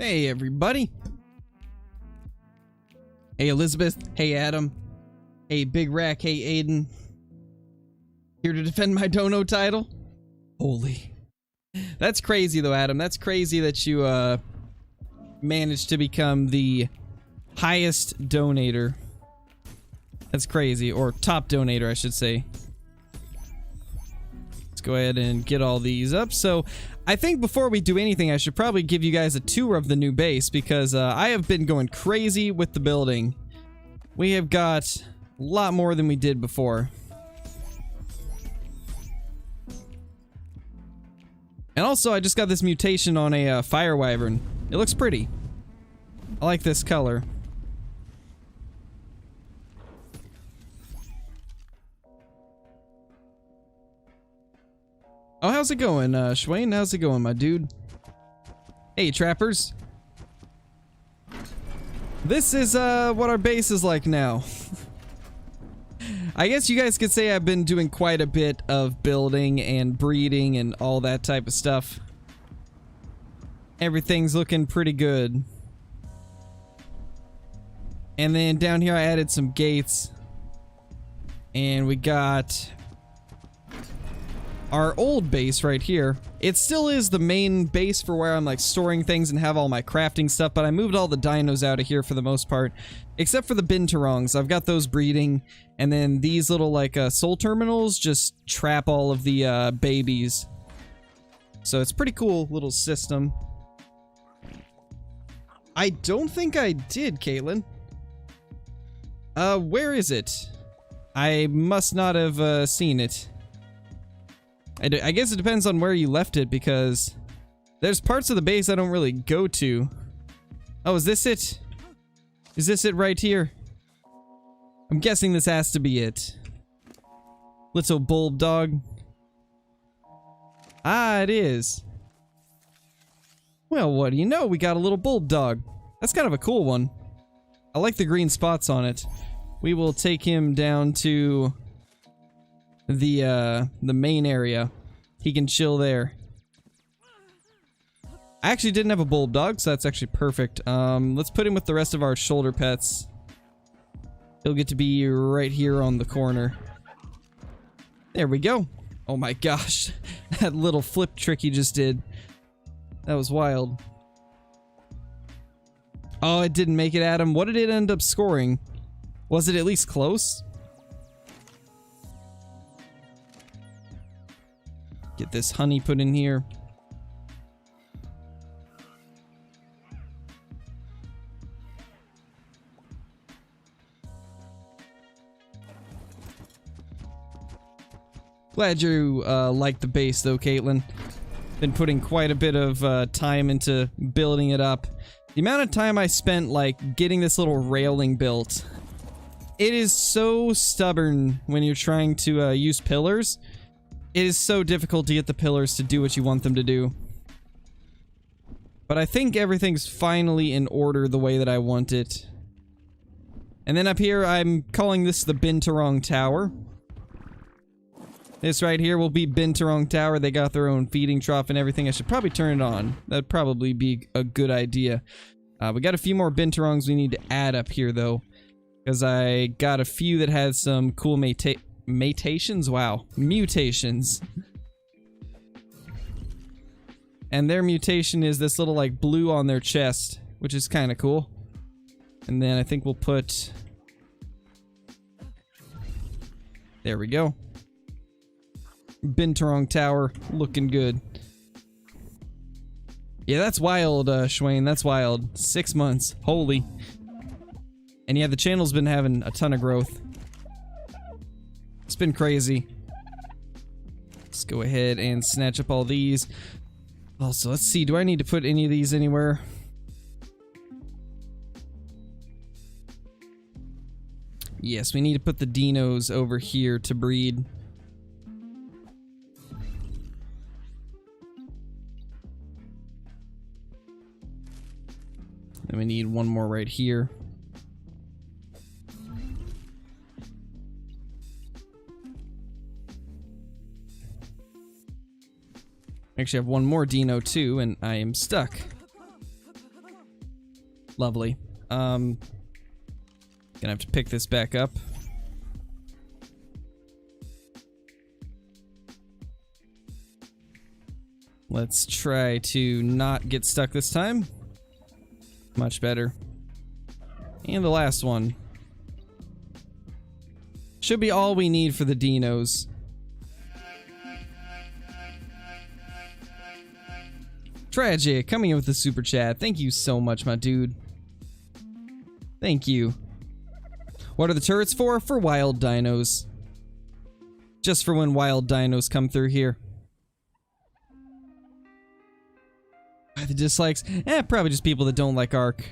Hey everybody. Hey Elizabeth. Hey Adam. Hey Big Rack. Hey Aiden. Here to defend my dono title? Holy. That's crazy though, Adam. That's crazy that you managed to become the highest donator. That's crazy. Or top donator, I should say. Let's go ahead and get all these up. So I think before we do anything, I should probably give you guys a tour of the new base because I have been going crazy with the building. We have got a lot more than we did before. And also, I just got this mutation on a fire wyvern. It looks pretty. I like this color. Oh, how's it going, Schwain? How's it going, my dude? Hey, trappers. This is, what our base is like now. I guess you guys could say I've been doing quite a bit of building and breeding and all that type of stuff. Everything's looking pretty good. And then down here I added some gates. And we got our old base right here. It still is the main base for where I'm like storing things and have all my crafting stuff, but I moved all the dinos out of here for the most part, except for the binturongs. I've got those breeding, and then these little like soul terminals just trap all of the babies. So it's a pretty cool little system. I don't think I did, Caitlin. Where is it? I must not have seen it. I guess it depends on where you left it, because there's parts of the base I don't really go to. Oh, is this it? Is this it right here? I'm guessing this has to be it. Little bulb dog. Ah, it is. Well, what do you know? We got a little bulb dog. That's kind of a cool one. I like the green spots on it. We will take him down to the main area. He can chill there. I actually didn't have a bulb dog, so that's actually perfect. Let's put him with the rest of our shoulder pets. He'll get to be right here on the corner. There we go. Oh my gosh. That little flip trick he just did. That was wild. Oh, it didn't make it, Adam. What did it end up scoring? Was it at least close? Get this honey put in here. Glad you like the base though, Caitlin. Been putting quite a bit of time into building it up. The amount of time I spent like getting this little railing built. It is so stubborn when you're trying to use pillars. It is so difficult to get the pillars to do what you want them to do. But I think everything's finally in order the way that I want it. And then up here, I'm calling this the Binturong Tower. This right here will be Binturong Tower. They got their own feeding trough and everything. I should probably turn it on. That'd probably be a good idea. We got a few more Binturongs we need to add up here, though. Because I got a few that had some cool mutations. Wow. Mutations. And their mutation is this little, like, blue on their chest, which is kind of cool. And then I think we'll put... There we go. Binturong Tower, looking good. Yeah, that's wild, Schwain. That's wild. 6 months. Holy. And yeah, the channel's been having a ton of growth. It's been crazy. Let's go ahead and snatch up all these. Also, let's see. Do I need to put any of these anywhere? Yes, we need to put the dinos over here to breed. Then we need one more right here. Actually, I have one more dino too, and I am stuck. Lovely. Gonna have to pick this back up. Let's try to not get stuck this time. Much better. And the last one. Should be all we need for the dinos. Tragic, coming in with the super chat. Thank you so much, my dude. Thank you. What are the turrets for? For wild dinos. Just for when wild dinos come through here. Why the dislikes? Probably just people that don't like Ark.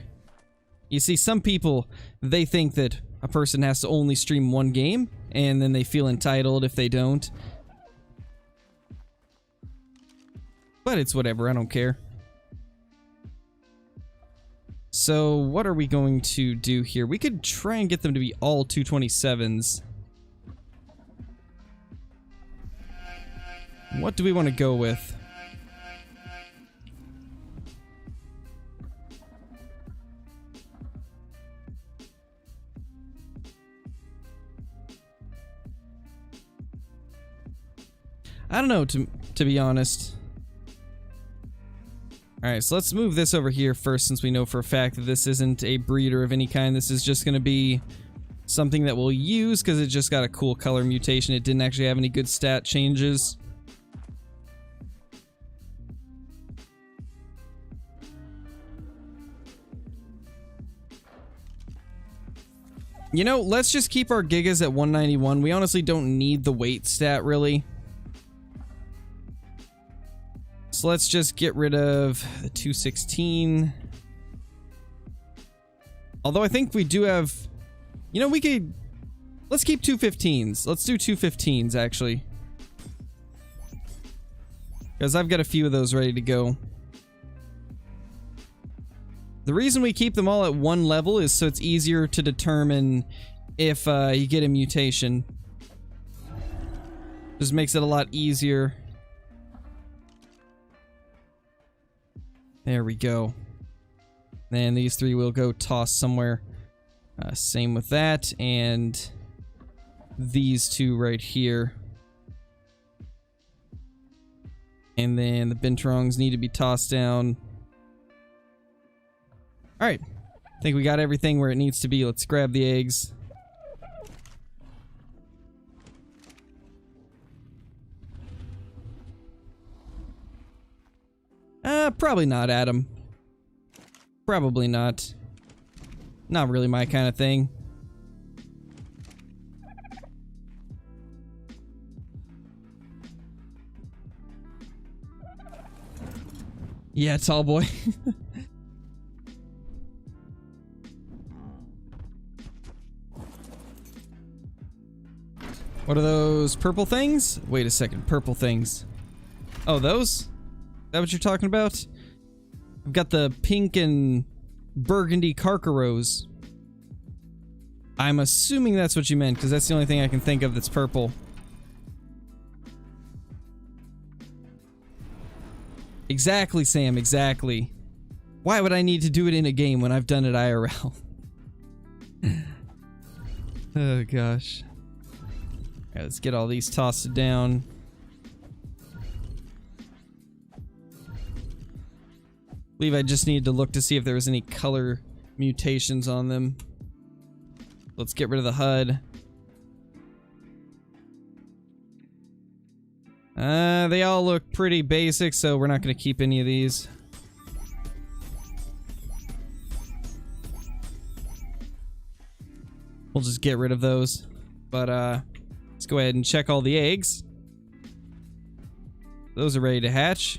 You see, some people, they think that a person has to only stream one game, and then they feel entitled if they don't. But it's whatever, I don't care. So, what are we going to do here? We could try and get them to be all 227s. What do we want to go with? I don't know, to be honest. Alright, so let's move this over here first, since we know for a fact that this isn't a breeder of any kind. This is just going to be something that we'll use because it just got a cool color mutation. It didn't actually have any good stat changes. You know, let's just keep our gigas at 191. We honestly don't need the weight stat, really. So let's just get rid of the 216. Although I think we do have... You know, we could... Let's keep 215s. Let's do 215s, actually. Because I've got a few of those ready to go. The reason we keep them all at one level is so it's easier to determine if you get a mutation. Just makes it a lot easier. There we go. And these three will go toss somewhere. Same with that, and these two right here. And then the Binturongs need to be tossed down. Alright. I think we got everything where it needs to be. Let's grab the eggs. Probably not, Adam. Probably not. Not really my kind of thing. Yeah, tall boy. What are those purple things? Wait a second, purple things. Oh, those? Is that what you're talking about? I've got the pink and burgundy Carcaros. I'm assuming that's what you meant, because that's the only thing I can think of that's purple. Exactly, Sam, exactly. Why would I need to do it in a game when I've done it IRL? Oh, gosh. Alright, let's get all these tossed down. I believe I just needed to look to see if there was any color mutations on them. Let's get rid of the HUD. They all look pretty basic, so we're not going to keep any of these. We'll just get rid of those. But, let's go ahead and check all the eggs. Those are ready to hatch.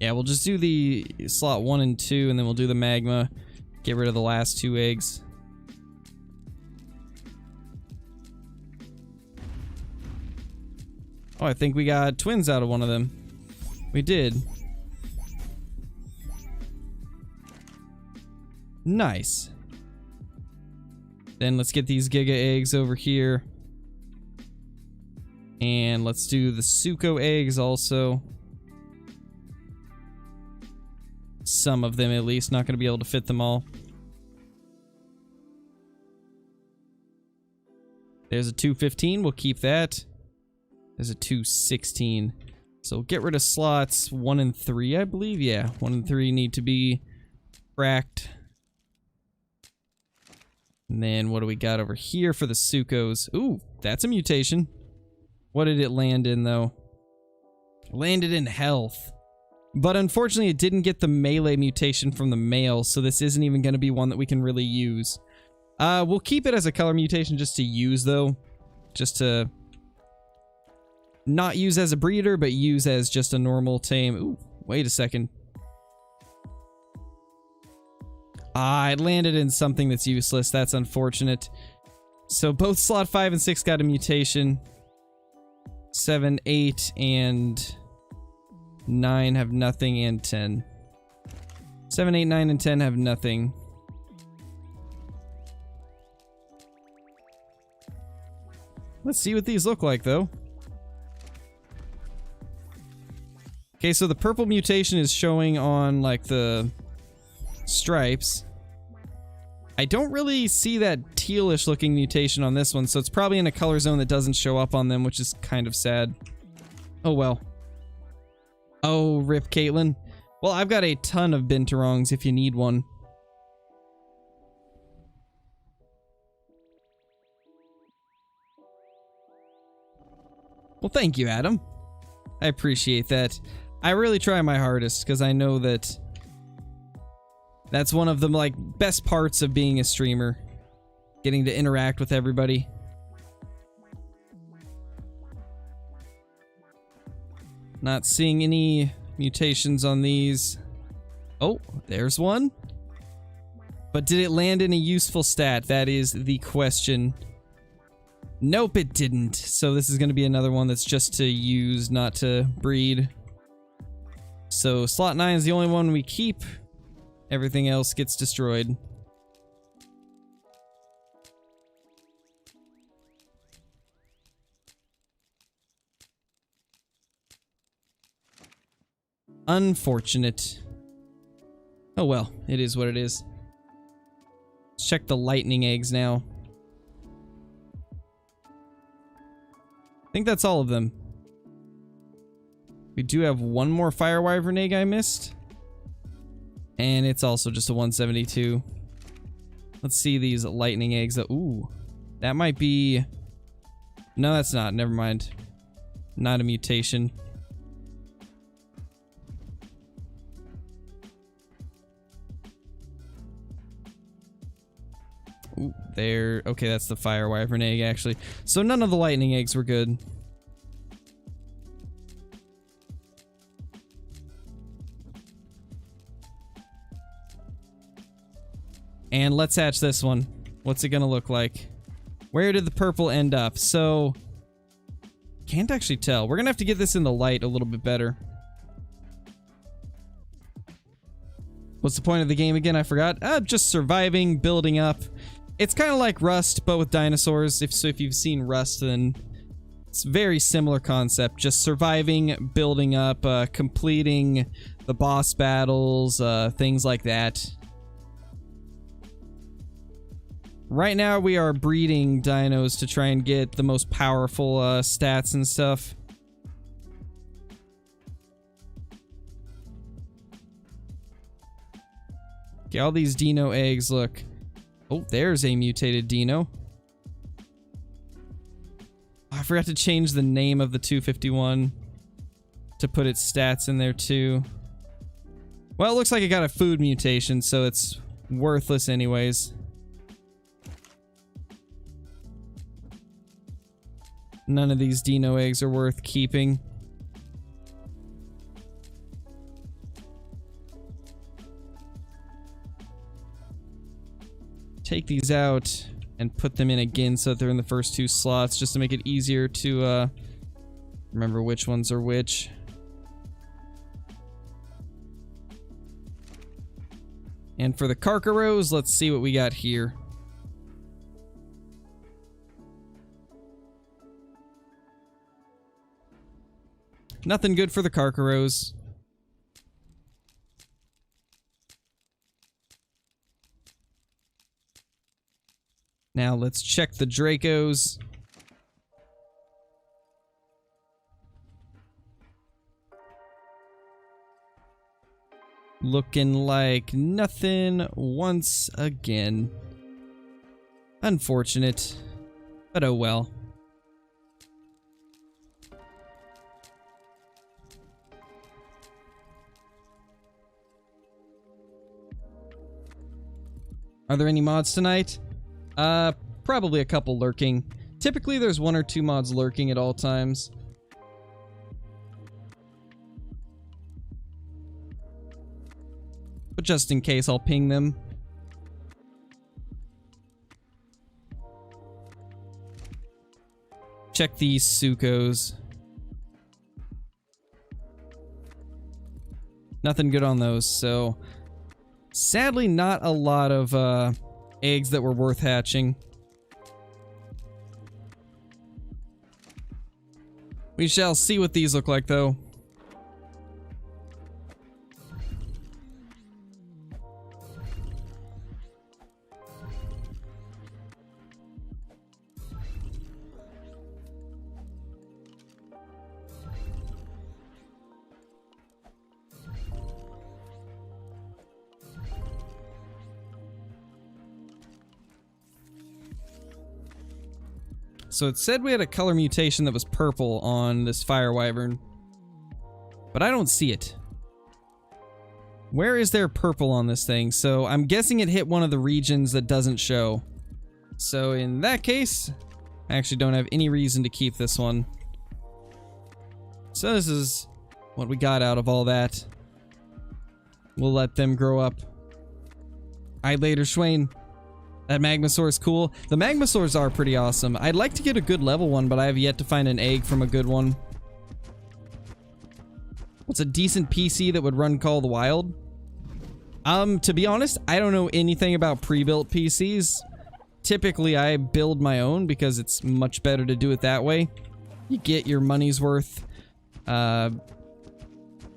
Yeah, we'll just do the slot 1 and 2, and then we'll do the magma. Get rid of the last 2 eggs. Oh, I think we got twins out of one of them. We did. Nice. Then let's get these Giga eggs over here. And let's do the Suko eggs also. Some of them at least, not going to be able to fit them all. There's a 215, we'll keep that. There's a 216. So get rid of slots 1 and 3, I believe. Yeah, 1 and 3 need to be cracked. And then what do we got over here for the Sukos? Ooh, that's a mutation. What did it land in, though? It landed in health. But unfortunately, it didn't get the melee mutation from the male, so this isn't even going to be one that we can really use. We'll keep it as a color mutation just to use, though. Just to not use as a breeder, but use as just a normal tame. Ooh, wait a second. It landed in something that's useless. That's unfortunate. So both slot 5 and 6 got a mutation. 7, 8, and 9 have nothing, and 10. 7, 8, 9, and 10 have nothing. Let's see what these look like, though. Okay, so the purple mutation is showing on, like, the stripes. I don't really see that tealish looking mutation on this one, so it's probably in a color zone that doesn't show up on them, which is kind of sad. Oh well. Oh, rip Caitlin. Well, I've got a ton of binturongs if you need one. Well, thank you, Adam. I appreciate that. I really try my hardest, because I know that that's one of the, like, best parts of being a streamer. Getting to interact with everybody. Not seeing any mutations on these. Oh, there's one. But did it land in a useful stat? That is the question. Nope, it didn't. So this is going to be another one that's just to use, not to breed. So slot 9 is the only one we keep. Everything else gets destroyed. Unfortunate. Oh well, it is what it is. Let's check the lightning eggs now. I think that's all of them. We do have one more fire wyvern egg I missed. And it's also just a 172. Let's see these lightning eggs. Ooh, that might be... No, that's not. Never mind. Not a mutation. Ooh, there. Okay, that's the fire wyvern egg, actually. So none of the lightning eggs were good. And let's hatch this one. What's it gonna look like? Where did the purple end up? So, can't actually tell. We're gonna have to get this in the light a little bit better. What's the point of the game again? I forgot. Just surviving, building up. It's kind of like Rust, but with dinosaurs. If you've seen Rust, then it's a very similar concept. Just surviving, building up, completing the boss battles, things like that. Right now, we are breeding dinos to try and get the most powerful stats and stuff. Okay, all these dino eggs, look. Oh, there's a mutated dino. I forgot to change the name of the 251 to put its stats in there too. Well, it looks like it got a food mutation, so it's worthless anyways. None of these dino eggs are worth keeping. Take these out and put them in again so that they're in the first 2 slots, just to make it easier to remember which ones are which. And for the Carcaros, let's see what we got here. Nothing good for the Carcaros. Now let's check the Dracos. Looking like nothing once again. Unfortunate, but oh well. Are there any mods tonight? Probably a couple lurking. Typically there's 1 or 2 mods lurking at all times. But just in case, I'll ping them. Check these Sucos. Nothing good on those, so... Sadly, not a lot of eggs that were worth hatching. We shall see what these look like, though. So it said we had a color mutation that was purple on this fire wyvern, but I don't see it. Where is there purple on this thing? So I'm guessing it hit one of the regions that doesn't show. So in that case, I actually don't have any reason to keep this one. So this is what we got out of all that. We'll let them grow up. Alright, later, Schwain. That Magmasaur is cool. The Magmasaurs are pretty awesome. I'd like to get a good level one, but I have yet to find an egg from a good one. What's a decent PC that would run Call of the Wild? To be honest, I don't know anything about pre-built PCs. Typically, I build my own because it's much better to do it that way. You get your money's worth. Or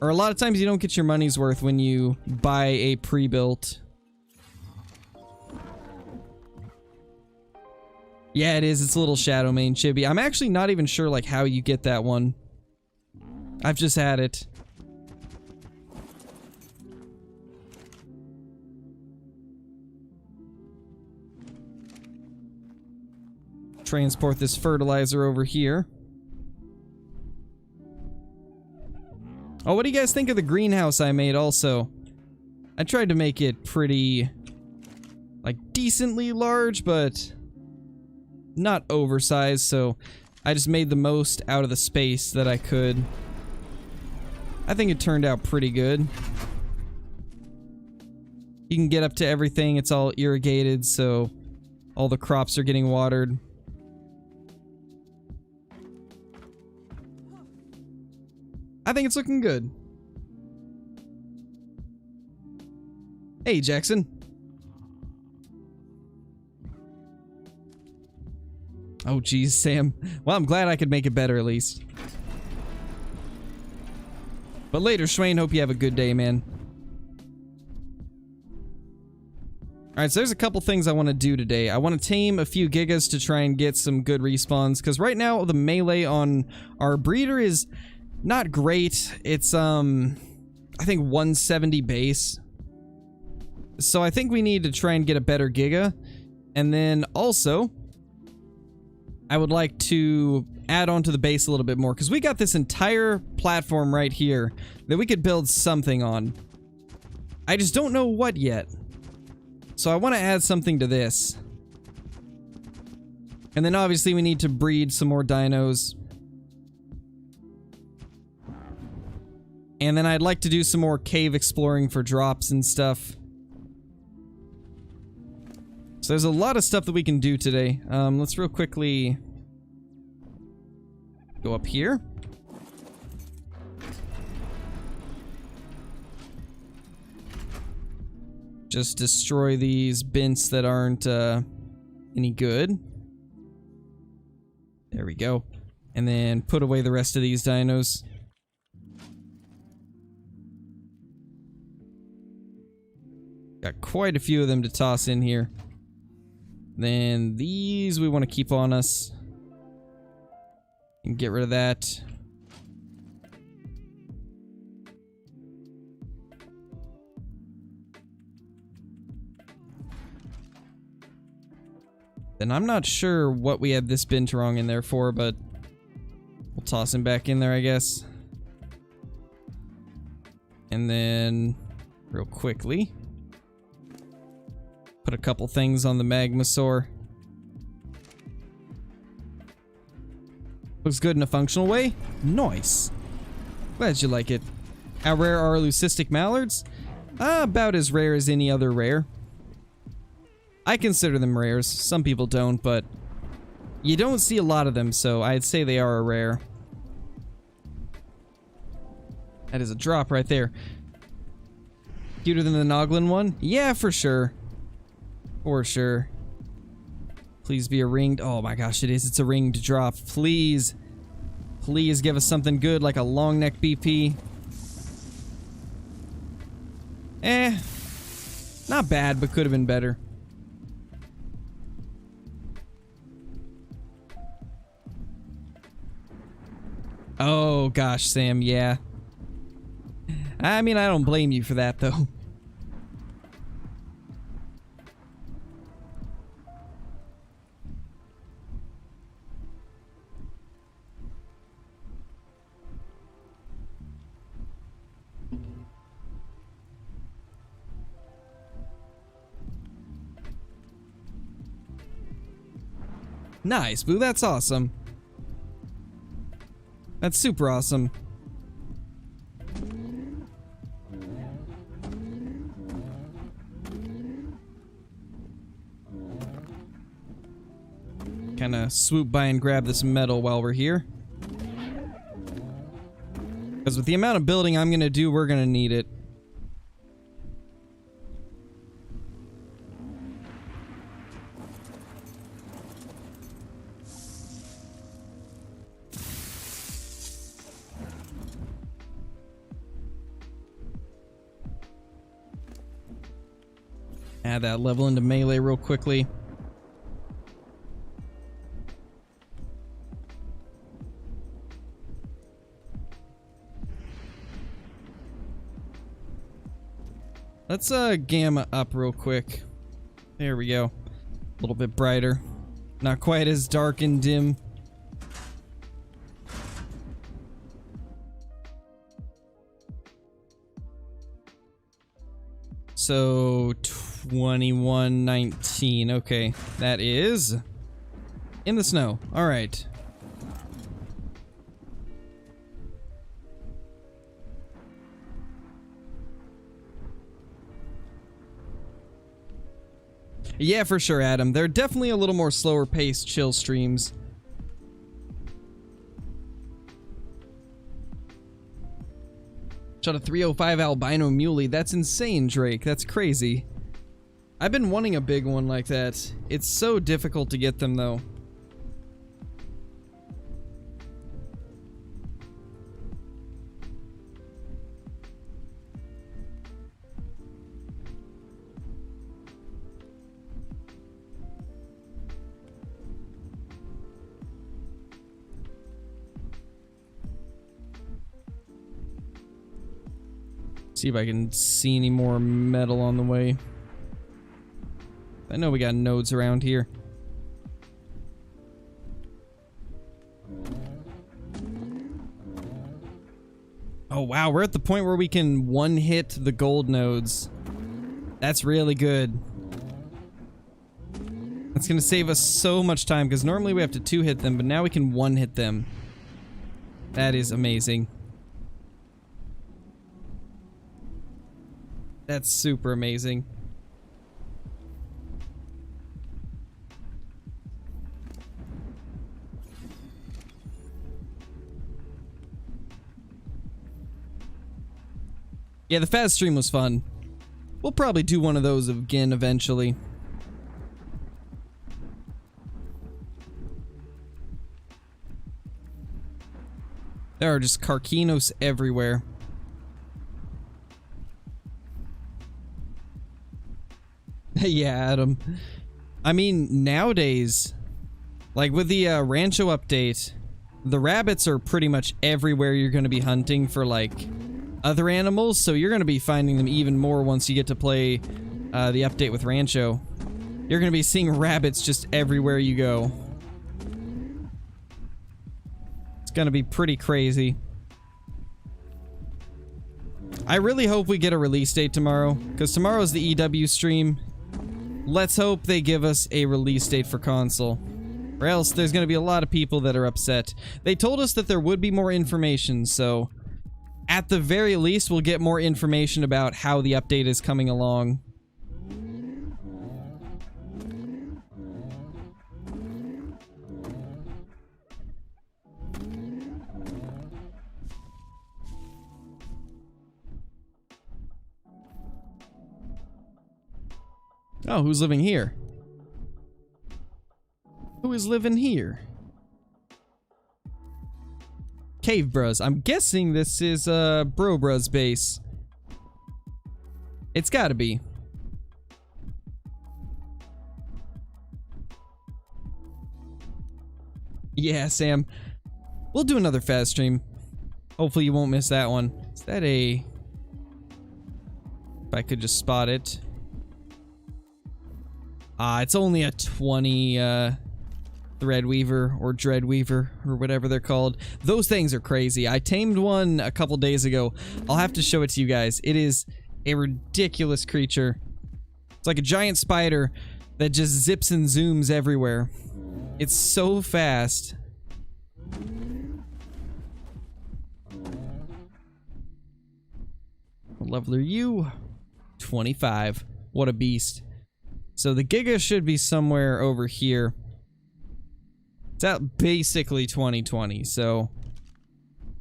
a lot of times you don't get your money's worth when you buy a pre-built. Yeah, it is. It's a little Shadow Mane chibi. I'm actually not even sure like how you get that one. I've just had it. Transport this fertilizer over here. Oh, what do you guys think of the greenhouse I made also? I tried to make it pretty, like, decently large, but not oversized, so I just made the most out of the space that I could. I think it turned out pretty good. You can get up to everything. It's all irrigated, so all the crops are getting watered. I think it's looking good. Hey, Jackson. Oh, geez, Sam. Well, I'm glad I could make it better, at least. But later, Schwain, hope you have a good day, man. Alright, so there's a couple things I want to do today. I want to tame a few gigas to try and get some good respawns, because right now, the melee on our breeder is not great. It's, I think 170 base. So I think we need to try and get a better giga. And then also, I would like to add on to the base a little bit more, because we got this entire platform right here that we could build something on. I just don't know what yet. So I want to add something to this. And then obviously we need to breed some more dinos. And then I'd like to do some more cave exploring for drops and stuff. So there's a lot of stuff that we can do today. Let's real quickly go up here. Just destroy these bints that aren't any good. There we go. And then put away the rest of these dinos. Got quite a few of them to toss in here. Then these we want to keep on us. And get rid of that. Then I'm not sure what we had this Binturong in there for, but we'll toss him back in there, I guess. And then, real quickly, put a couple things on the Magmasaur. Looks good in a functional way. Nice. Glad you like it. How rare are leucistic mallards? About as rare as any other rare. I consider them rares. Some people don't, but you don't see a lot of them, so I'd say they are a rare. That is a drop right there. Cuter than the Noglin one? Yeah, for sure. For sure. Please be a ringed... Oh my gosh, it is. It's a ringed drop. Please. Please give us something good like a long neck BP. Not bad, but could have been better. Oh gosh, Sam, yeah. I mean, I don't blame you for that, though. Nice, Boo, that's awesome. That's super awesome. Kind of swoop by and grab this metal while we're here. Because with the amount of building I'm going to do, we're going to need it. Add that level into melee real quickly. Let's gamma up real quick. There we go. A little bit brighter. Not quite as dark and dim. So 2119. Okay, that is in the snow. All right. Yeah, for sure, Adam. They're definitely a little more slower paced chill streams. Shot a 305 albino muley. That's insane, Drake. That's crazy. I've been wanting a big one like that. It's so difficult to get them, though. See if I can see any more metal on the way. I know we got nodes around here. Oh wow, we're at the point where we can one-hit the gold nodes. That's really good. That's gonna save us so much time, because normally we have to two-hit them, but now we can one-hit them. That is amazing. That's super amazing. Yeah, the fast stream was fun. We'll probably do one of those again eventually. There are just Carcinos everywhere. Yeah, Adam. I mean, nowadays, like with the Rancho update, the rabbits are pretty much everywhere you're going to be hunting for, like, other animals, so you're going to be finding them even more once you get to play the update with Rancho. You're going to be seeing rabbits just everywhere you go. It's going to be pretty crazy. I really hope we get a release date tomorrow, because tomorrow's the EW stream. Let's hope they give us a release date for console, or else there's going to be a lot of people that are upset. They told us that there would be more information, so at the very least we'll get more information about how the update is coming along. Oh, who's living here? Who is living here? Cave Bros. I'm guessing this is Bro Bros base. It's gotta be. Yeah, Sam. We'll do another fast stream. Hopefully you won't miss that one. Is that a... If I could just spot it. It's only a 20 Threadweaver or Dreadweaver or whatever they're called. Those things are crazy. I tamed one a couple days ago. I'll have to show it to you guys. It is a ridiculous creature. It's like a giant spider that just zips and zooms everywhere. It's so fast. What level are you? 25. What a beast. So the Giga should be somewhere over here. It's at basically 2020, so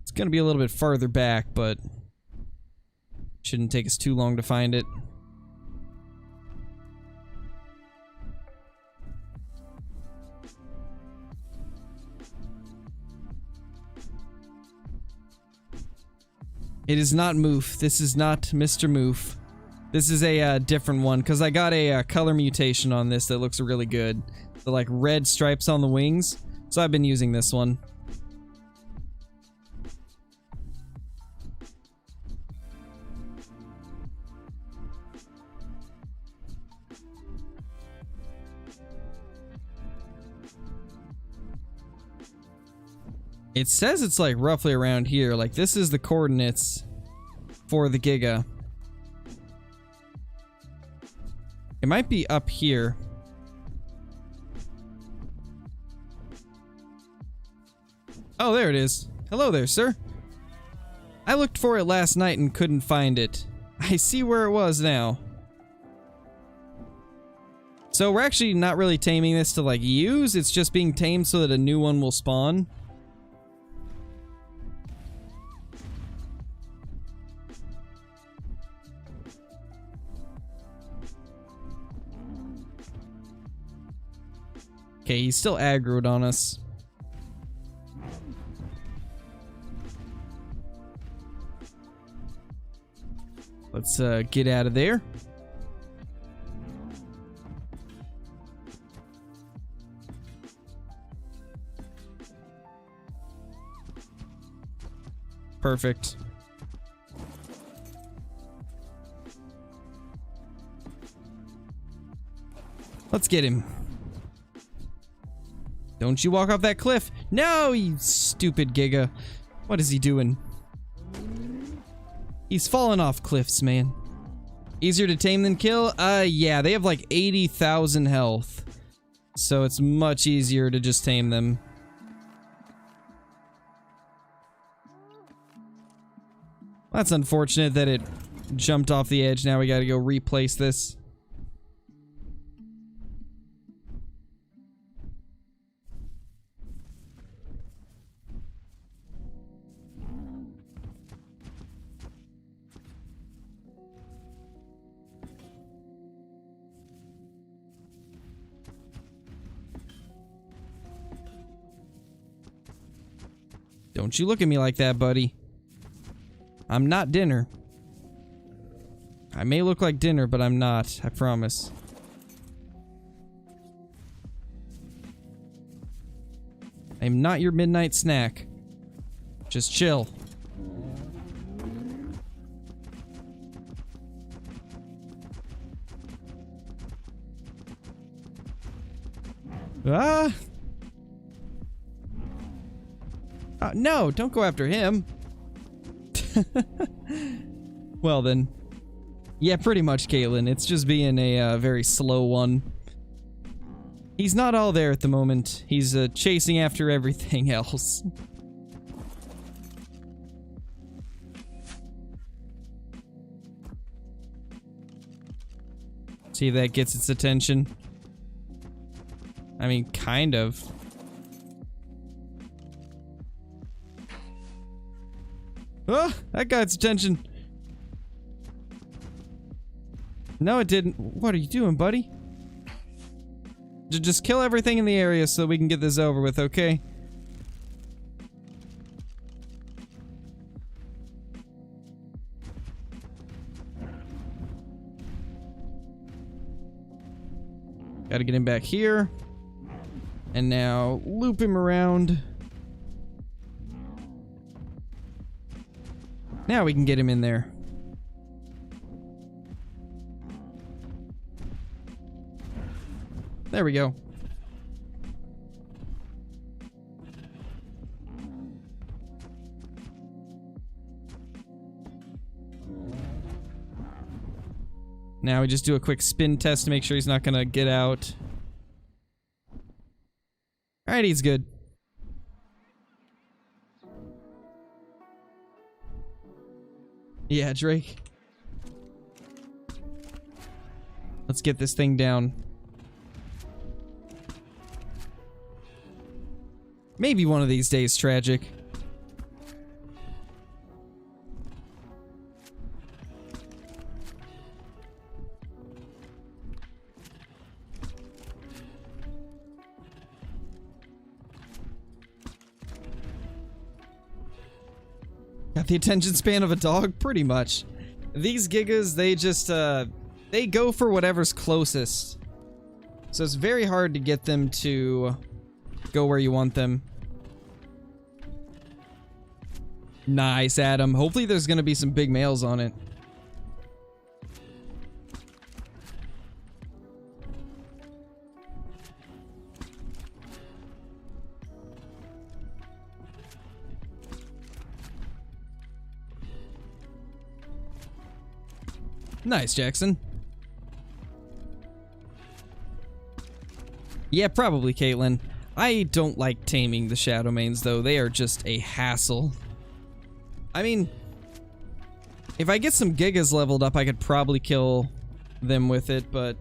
it's gonna be a little bit farther back, but shouldn't take us too long to find it. It is not Moof. This is not Mr. Moof. This is a different one, because I got a color mutation on this that looks really good. The like red stripes on the wings. So I've been using this one. It says it's like roughly around here. Like this is the coordinates for the Giga. It might be up here. Oh, there it is. Hello there, sir. I looked for it last night and couldn't find it. I see where it was now. So we're actually not really taming this to like use, it's just being tamed so that a new one will spawn. Okay, he's still aggroed on us. Let's get out of there. Perfect. Let's get him. Don't you walk off that cliff. No, you stupid Giga. What is he doing? He's falling off cliffs, man. Easier to tame than kill? Yeah, they have like 80,000 health. So it's much easier to just tame them. That's unfortunate that it jumped off the edge. Now we gotta go replace this. Don't you look at me like that, buddy. I'm not dinner. I may look like dinner, but I'm not. I promise. I'm not your midnight snack. Just chill. Ah! No, don't go after him. Well then. Yeah, pretty much, Caitlin. It's just being a very slow one. He's not all there at the moment. He's chasing after everything else. See if that gets its attention. I mean, kind of. Oh, that got its attention. No, it didn't. What are you doing, buddy? Just kill everything in the area so we can get this over with, okay? Gotta get him back here. And now loop him around. Now we can get him in there. There we go. Now we just do a quick spin test to make sure he's not gonna get out. Alright, he's good. Yeah, Drake. Let's get this thing down. Maybe one of these days, tragic. Got the attention span of a dog? Pretty much. These Gigas, they just, they go for whatever's closest. So it's very hard to get them to go where you want them. Nice, Adam. Hopefully there's gonna be some big males on it. Nice, Jackson. Yeah, probably, Caitlin. I don't like taming the Shadow Mains, though. They are just a hassle. I mean, if I get some Gigas leveled up, I could probably kill them with it, but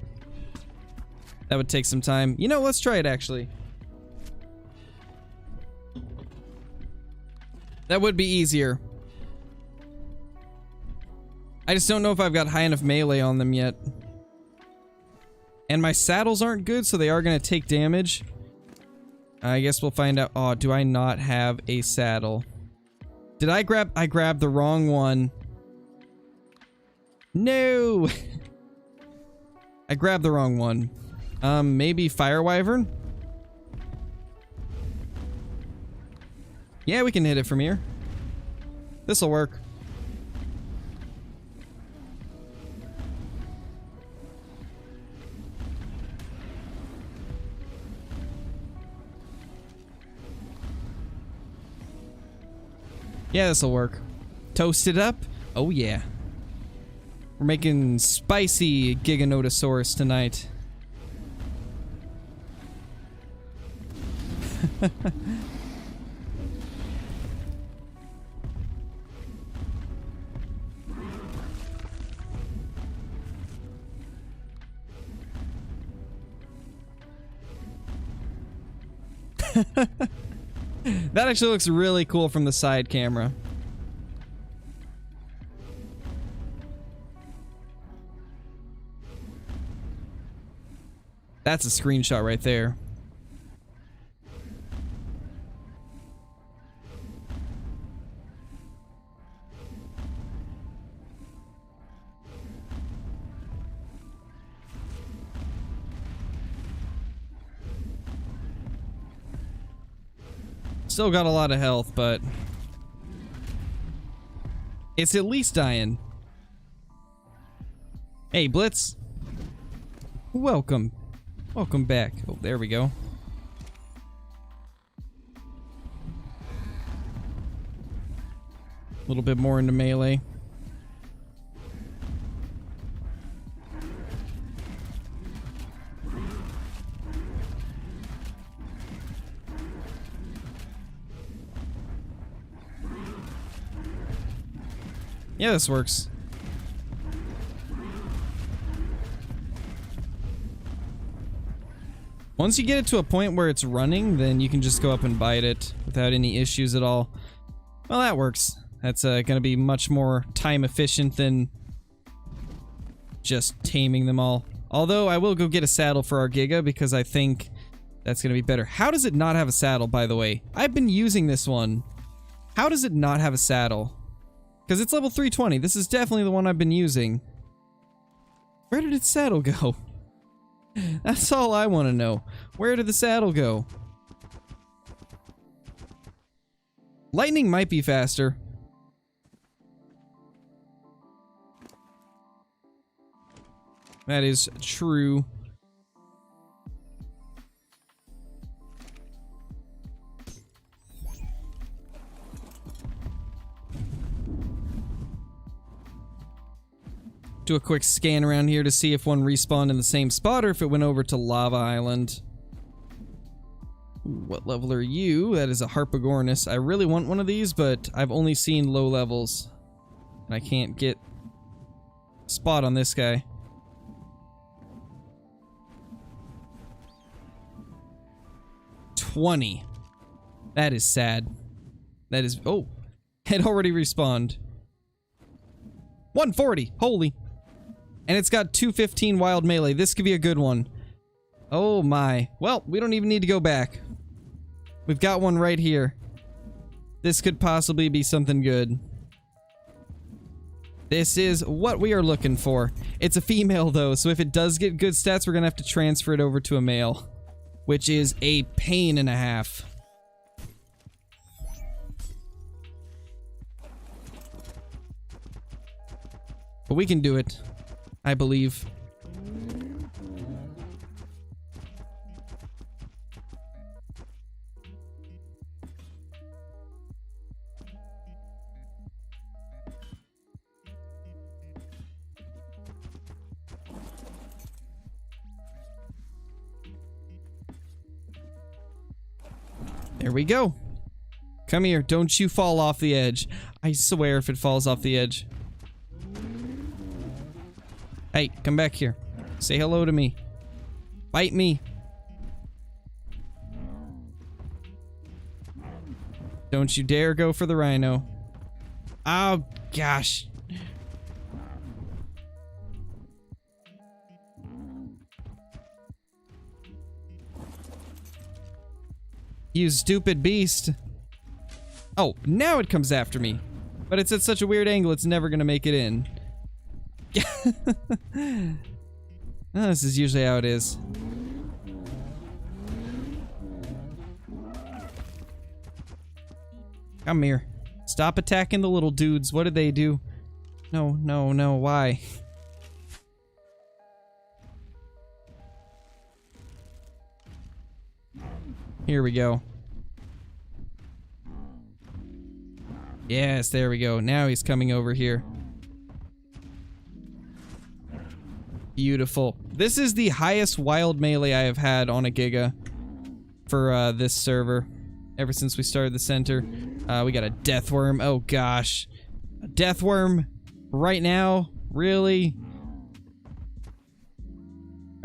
that would take some time. You know, let's try it, actually. That would be easier. I just don't know if I've got high enough melee on them yet. And my saddles aren't good, so they are going to take damage. I guess we'll find out. Oh, do I not have a saddle? Did I grabbed the wrong one. No! I grabbed the wrong one. Maybe Fire Wyvern? Yeah, we can hit it from here. This'll work. Yeah, this'll work. Toast it up? Oh yeah. We're making spicy Giganotosaurus tonight. That actually looks really cool from the side camera. That's a screenshot right there. Still got a lot of health, but it's at least dying. Hey, Blitz. Welcome. Welcome back. Oh, there we go. A little bit more into melee. Yeah, this works. Once you get it to a point where it's running, then you can just go up and bite it without any issues at all. Well, that works. That's gonna be much more time efficient than just taming them all. Although, I will go get a saddle for our Giga because I think that's gonna be better. How does it not have a saddle, by the way? I've been using this one. How does it not have a saddle? Because it's level 320. This is definitely the one I've been using. Where did its saddle go? That's all I want to know. Where did the saddle go? Lightning might be faster. That is true. Do a quick scan around here to see if one respawned in the same spot or if it went over to Lava Island. Ooh, what level are you? That is a Harpagornis. I really want one of these, but I've only seen low levels. And I can't get a spot on this guy. $20. That is sad. That is... Oh! It already respawned. 140! Holy! And it's got 215 wild melee. This could be a good one. Oh my. Well, we don't even need to go back. We've got one right here. This could possibly be something good. This is what we are looking for. It's a female though, so if it does get good stats, we're gonna have to transfer it over to a male. Which is a pain and a half. But we can do it. I believe. There we go. Come here, don't you fall off the edge. I swear if it falls off the edge. Hey, come back here. Say hello to me. Bite me. Don't you dare go for the rhino. Oh, gosh. You stupid beast. Oh, now it comes after me. But it's at such a weird angle, it's never gonna make it in. Oh, this is usually how it is. Come here. Stop attacking the little dudes. What did they do? No, no, no, why? Here we go. Yes, there we go. Now he's coming over here. Beautiful. This is the highest wild melee I have had on a Giga for this server ever since we started the center. We got a death worm. Oh gosh. A death worm right now? Really?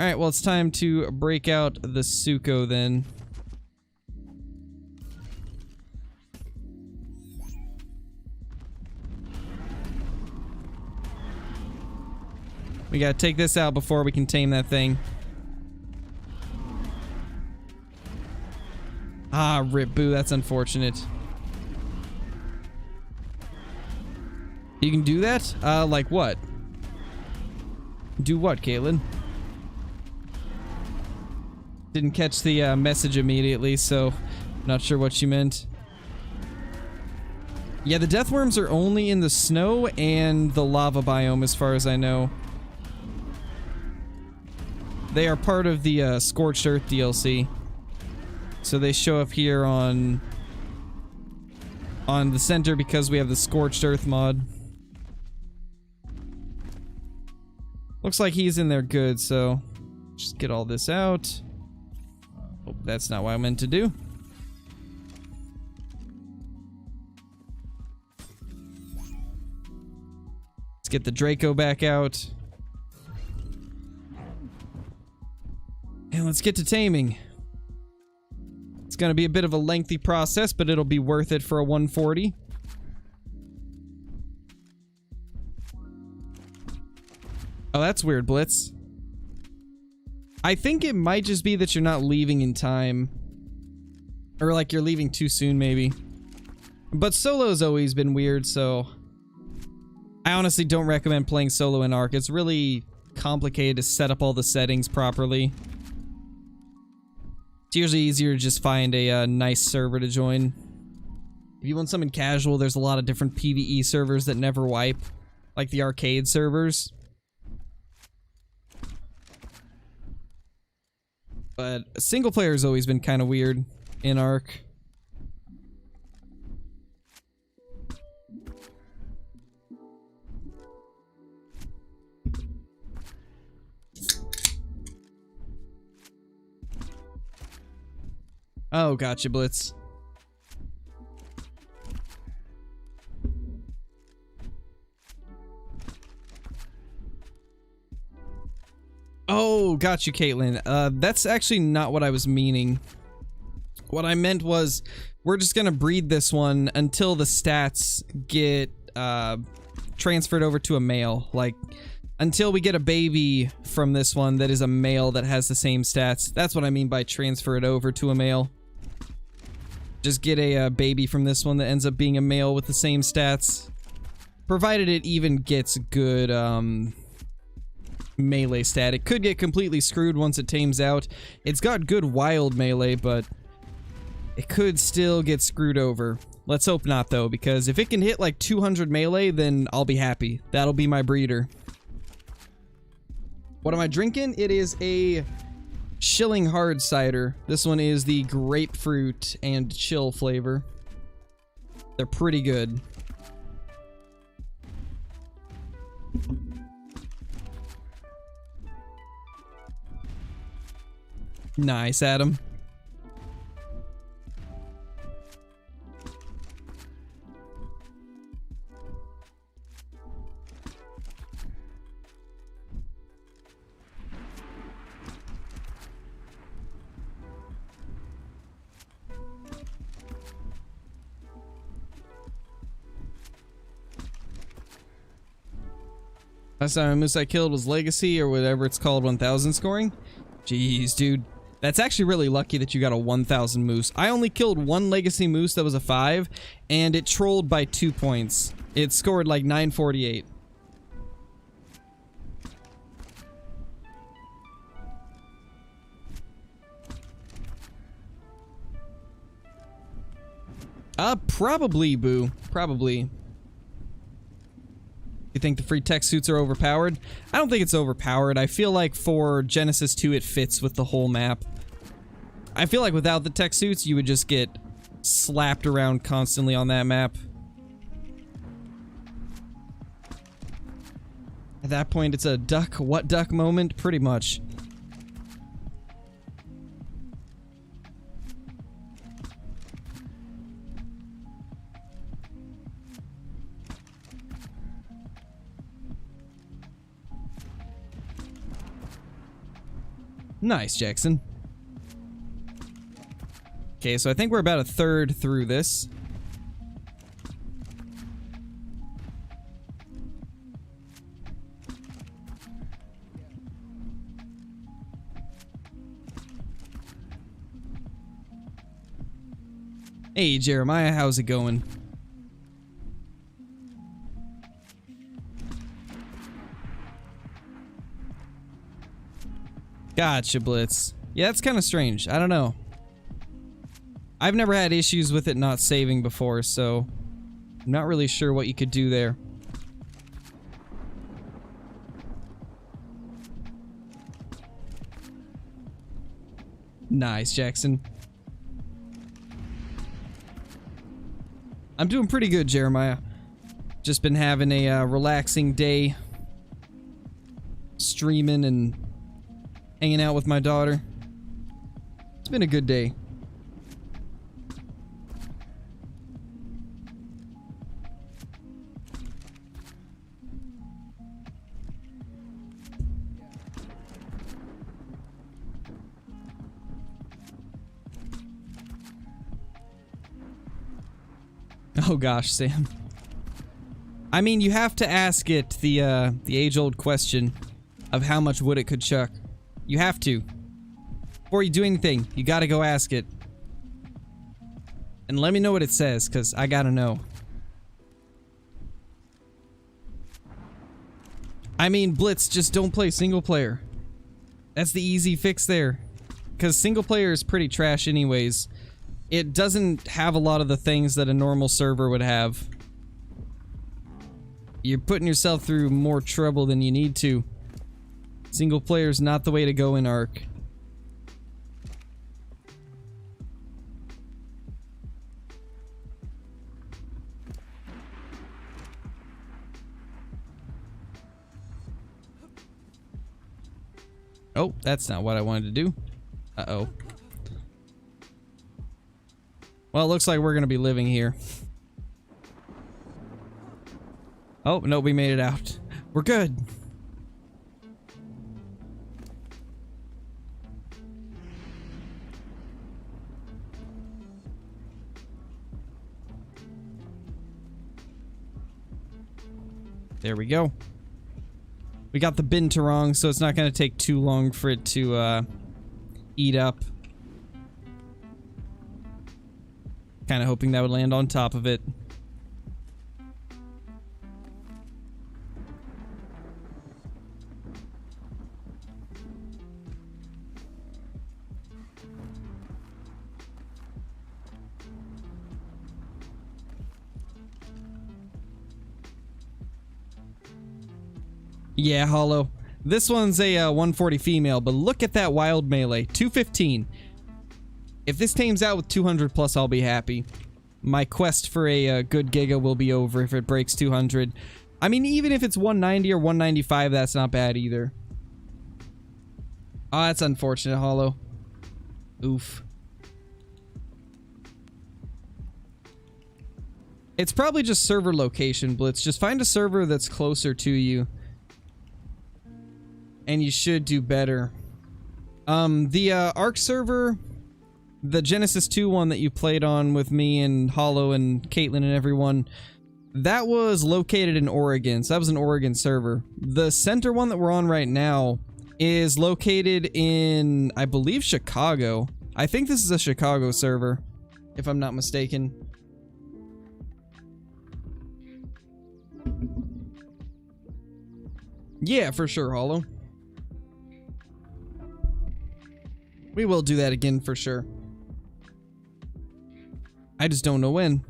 Alright, well it's time to break out the Suko then. We gotta take this out before we can tame that thing. Ah, rip boo, that's unfortunate. You can do that? Like what? Do what, Caitlin? Didn't catch the message immediately, so not sure what she meant. Yeah, the death worms are only in the snow and the lava biome as far as I know. They are part of the Scorched Earth DLC. So they show up here on the center because we have the Scorched Earth mod. Looks like he's in there good, so just get all this out. Oh, that's not what I meant to do. Let's get the Draco back out. And let's get to taming. It's gonna be a bit of a lengthy process, but it'll be worth it for a 140. Oh, that's weird, Blitz. I think it might just be that you're not leaving in time. Or like you're leaving too soon, maybe. But solo's always been weird, so I honestly don't recommend playing solo in Ark. It's really complicated to set up all the settings properly. It's usually easier to just find a nice server to join. If you want something casual, there's a lot of different PVE servers that never wipe, like the arcade servers. But single player has always been kind of weird in Ark. Oh, gotcha, Blitz. Oh, got you, Caitlin. That's actually not what I was meaning. What I meant was, we're just gonna breed this one until the stats get transferred over to a male. Like, until we get a baby from this one that is a male that has the same stats. That's what I mean by transfer it over to a male. Just get a baby from this one that ends up being a male with the same stats. Provided it even gets good melee stat. It could get completely screwed once it tames out. It's got good wild melee, but it could still get screwed over. Let's hope not, though, because if it can hit like 200 melee, then I'll be happy. That'll be my breeder. What am I drinking? It is a Shilling Hard Cider. This one is the grapefruit and chill flavor. They're pretty good. Nice, Adam. Last time a moose I killed was Legacy, or whatever it's called, 1000 scoring? Jeez, dude. That's actually really lucky that you got a 1000 moose. I only killed one Legacy moose that was a 5, and it trolled by 2 points. It scored like 948. Probably, Boo. Probably. You think the free tech suits are overpowered? I don't think it's overpowered. I feel like for Genesis 2 it fits with the whole map. I feel like without the tech suits you would just get slapped around constantly on that map. At that point it's a duck, what duck moment? Pretty much. Nice, Jackson. Okay, so I think we're about a third through this. Hey, Jeremiah, how's it going? Gotcha, Blitz. Yeah, that's kind of strange. I don't know. I've never had issues with it not saving before, so I'm not really sure what you could do there. Nice, Jackson. I'm doing pretty good, Jeremiah. Just been having a relaxing day. Streaming and hanging out with my daughter. It's been a good day. Oh gosh, Sam. I mean, you have to ask it the age-old question of how much wood it could chuck. You have to. Before you do anything, you gotta go ask it. And let me know what it says, because I gotta know. I mean, Blitz, just don't play single player. That's the easy fix there. Because single player is pretty trash anyways. It doesn't have a lot of the things that a normal server would have. You're putting yourself through more trouble than you need to. Single player is not the way to go in Ark. Oh, that's not what I wanted to do. Uh-oh. Well, it looks like we're gonna be living here. Oh, no, we made it out. We're good. There we go. We got the binturong, so it's not gonna take too long for it to eat up. Kind of hoping that would land on top of it. Yeah, Hollow. This one's a 140 female, but look at that wild melee. 215. If this tames out with 200 plus, I'll be happy. My quest for a good Giga will be over if it breaks 200. I mean, even if it's 190 or 195, that's not bad either. Oh, that's unfortunate, Hollow. Oof. It's probably just server location, Blitz. Just find a server that's closer to you. And you should do better. The Ark server, the Genesis 2 one that you played on with me and Hollow and Caitlin and everyone, that was located in Oregon, so that was an Oregon server. The center one that we're on right now is located in, I believe, Chicago. I think this is a Chicago server, if I'm not mistaken. Yeah, for sure, Hollow. We will do that again for sure. I just don't know when.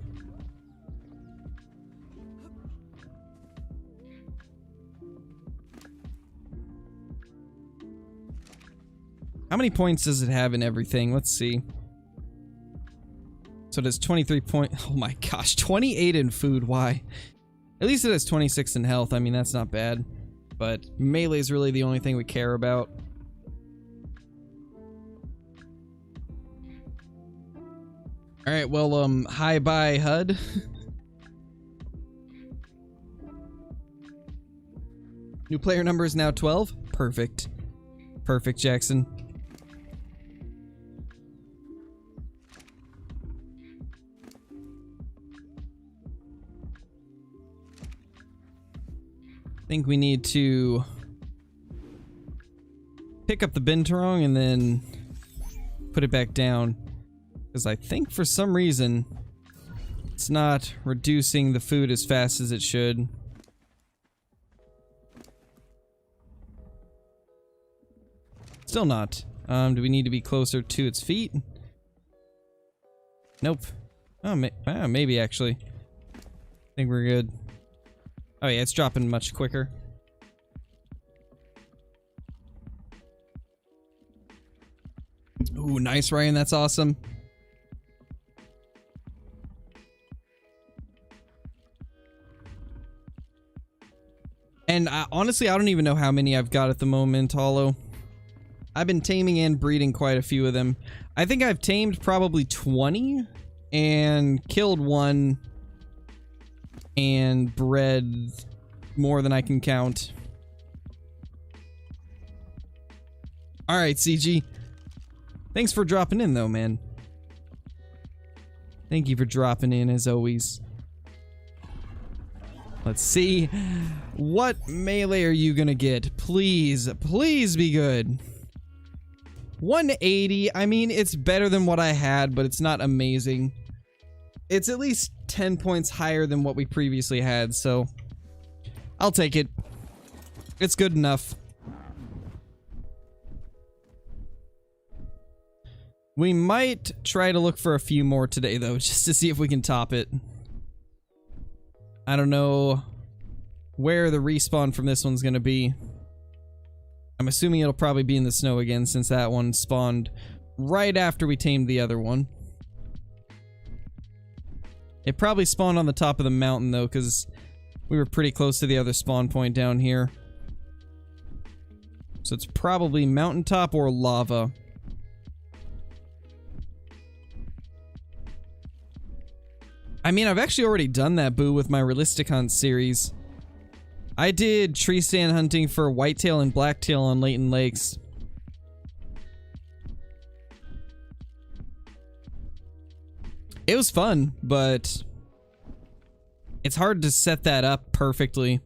How many points does it have in everything? Let's see. So it has 23 points. Oh my gosh, 28 in food. Why? At least it has 26 in health. I mean, that's not bad. But melee is really the only thing we care about. Alright, well, hi bye HUD. New player number is now 12. Perfect. Perfect, Jackson. I think we need to pick up the binturong and then put it back down. Because I think for some reason it's not reducing the food as fast as it should. Still not. Do we need to be closer to its feet? Nope. Oh, maybe actually. think we're good. Oh yeah, it's dropping much quicker. Ooh, nice, Ryan. That's awesome. And honestly, I don't even know how many I've got at the moment, Hollow. I've been taming and breeding quite a few of them. I think I've tamed probably 20 and killed one and bred more than I can count. Alright, CG. Thanks for dropping in, though, man. Thank you for dropping in, as always. Let's see. What melee are you gonna get? Please, please be good. 180. I mean, it's better than what I had, but it's not amazing. It's at least 10 points higher than what we previously had, so I'll take it. It's good enough. We might try to look for a few more today, though, just to see if we can top it. I don't know where the respawn from this one's gonna be. I'm assuming it'll probably be in the snow again, since that one spawned right after we tamed the other one. It probably spawned on the top of the mountain, though, because we were pretty close to the other spawn point down here. So it's probably mountaintop or lava. I mean, I've actually already done that, Boo, with my realistic hunt series. I did tree stand hunting for whitetail and blacktail on Layton Lakes. It was fun, but it's hard to set that up perfectly.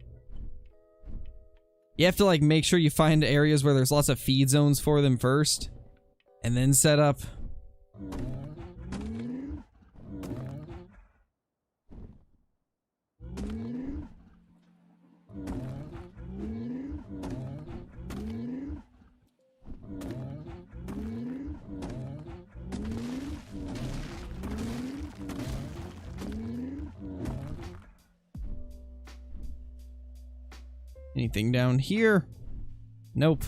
You have to, like, make sure you find areas where there's lots of feed zones for them first, and then set up. Anything down here? Nope.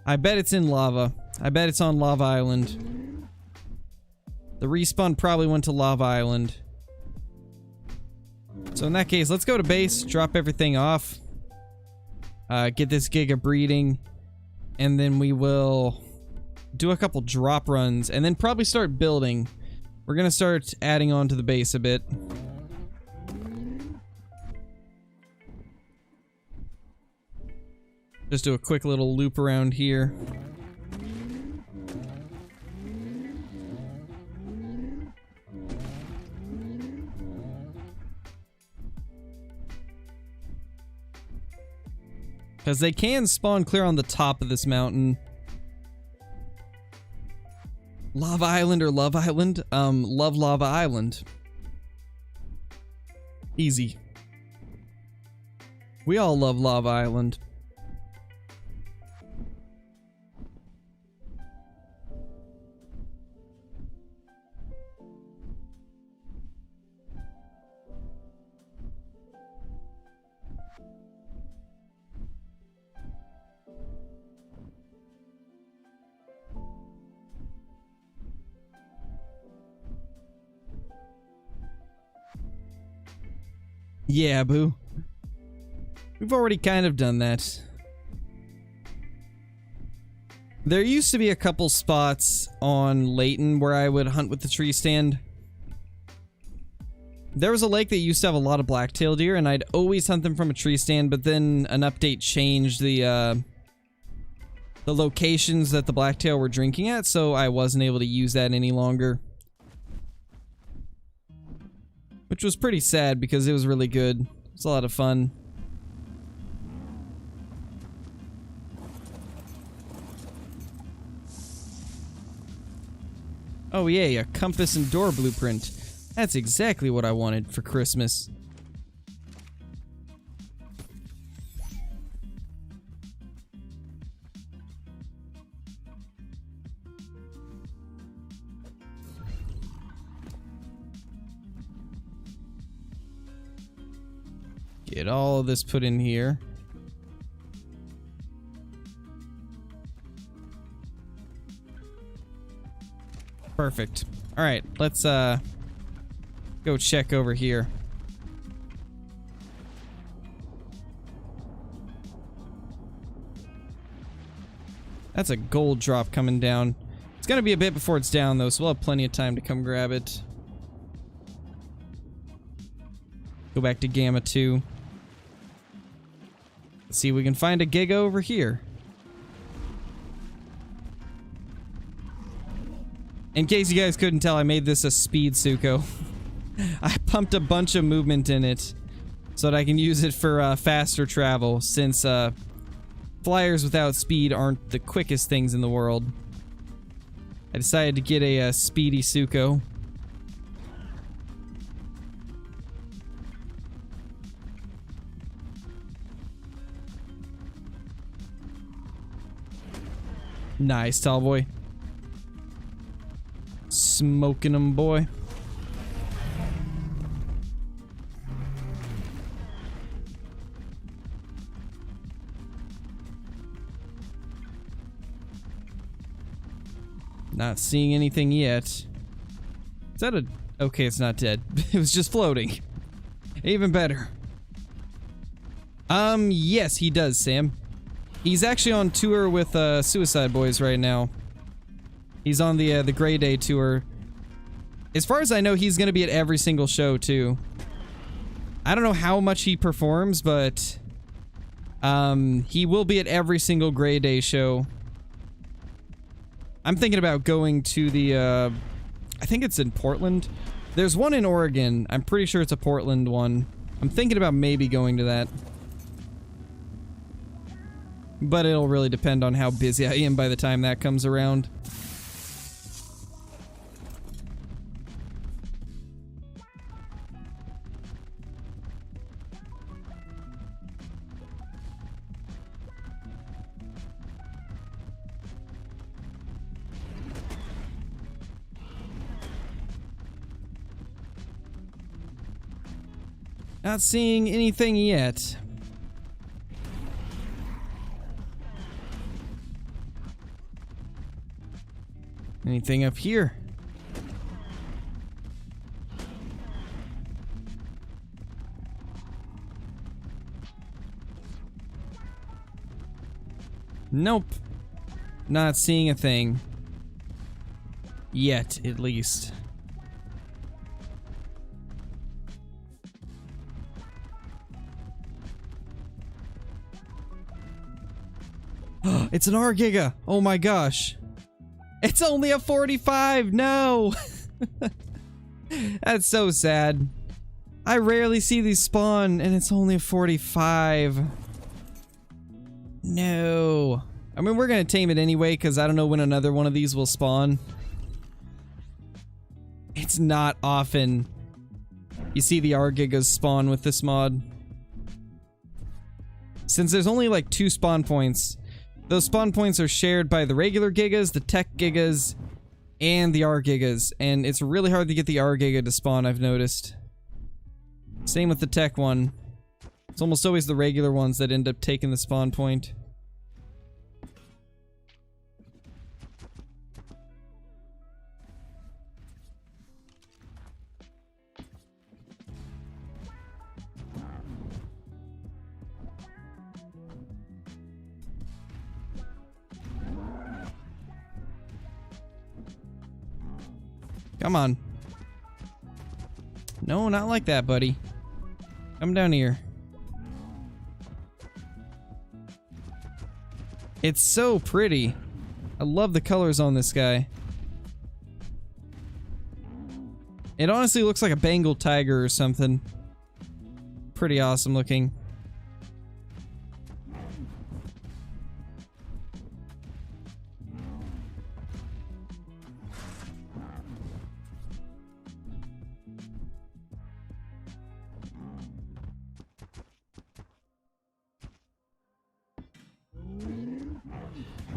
I bet it's in lava. I bet it's on Lava Island. The respawn probably went to Lava Island. So in that case, let's go to base, drop everything off, get this Giga breeding, and then we will do a couple drop runs, and then probably start building. We're gonna start adding on to the base a bit. Just do a quick little loop around here. Because they can spawn clear on the top of this mountain. Lava Island or Love Island? Love Lava Island. Easy. We all love Lava Island. Yeah, Boo. We've already kind of done that. There used to be a couple spots on Layton where I would hunt with the tree stand. There was a lake that used to have a lot of blacktail deer, and I'd always hunt them from a tree stand, but then an update changed the locations that the blacktail were drinking at, so I wasn't able to use that any longer. Which was pretty sad because it was really good. It was a lot of fun. Oh yay, a compass and door blueprint. That's exactly what I wanted for Christmas. Get all of this put in here. Perfect. Alright, let's go check over here. That's a gold drop coming down. It's gonna be a bit before it's down though, so we'll have plenty of time to come grab it. Go back to Gamma 2. Let's see if we can find a Giga over here. In case you guys couldn't tell, I made this a speed Suko. I pumped a bunch of movement in it so that I can use it for faster travel, since flyers without speed aren't the quickest things in the world. I decided to get a speedy Suko. Nice, tall boy. Smoking them, boy. Not seeing anything yet. Is that a... Okay, it's not dead. It was just floating. Even better. Yes, he does, Sam. He's actually on tour with Suicide Boys right now. He's on the Grey Day tour. As far as I know, he's gonna be at every single show too. I don't know how much he performs, but he will be at every single Grey Day show. I'm thinking about going to the I think it's in Portland. There's one in Oregon. I'm pretty sure it's a Portland one. I'm thinking about maybe going to that. But it'll really depend on how busy I am by the time that comes around. Not seeing anything yet. Anything up here? Nope. Not seeing a thing. Yet, at least. It's an R-Giga! Oh my gosh. It's only a 45! No! That's so sad. I rarely see these spawn, and it's only a 45. No. I mean, we're gonna tame it anyway, because I don't know when another one of these will spawn. It's not often you see the R-Gigas spawn with this mod. Since there's only like 2 spawn points, those spawn points are shared by the regular Gigas, the Tech Gigas, and the R-Gigas, and it's really hard to get the R-Giga to spawn, I've noticed. Same with the Tech one. It's almost always the regular ones that end up taking the spawn point. Come on. No, not like that, buddy. Come down here. It's so pretty. I love the colors on this guy. It honestly looks like a Bengal tiger or something. Pretty awesome looking.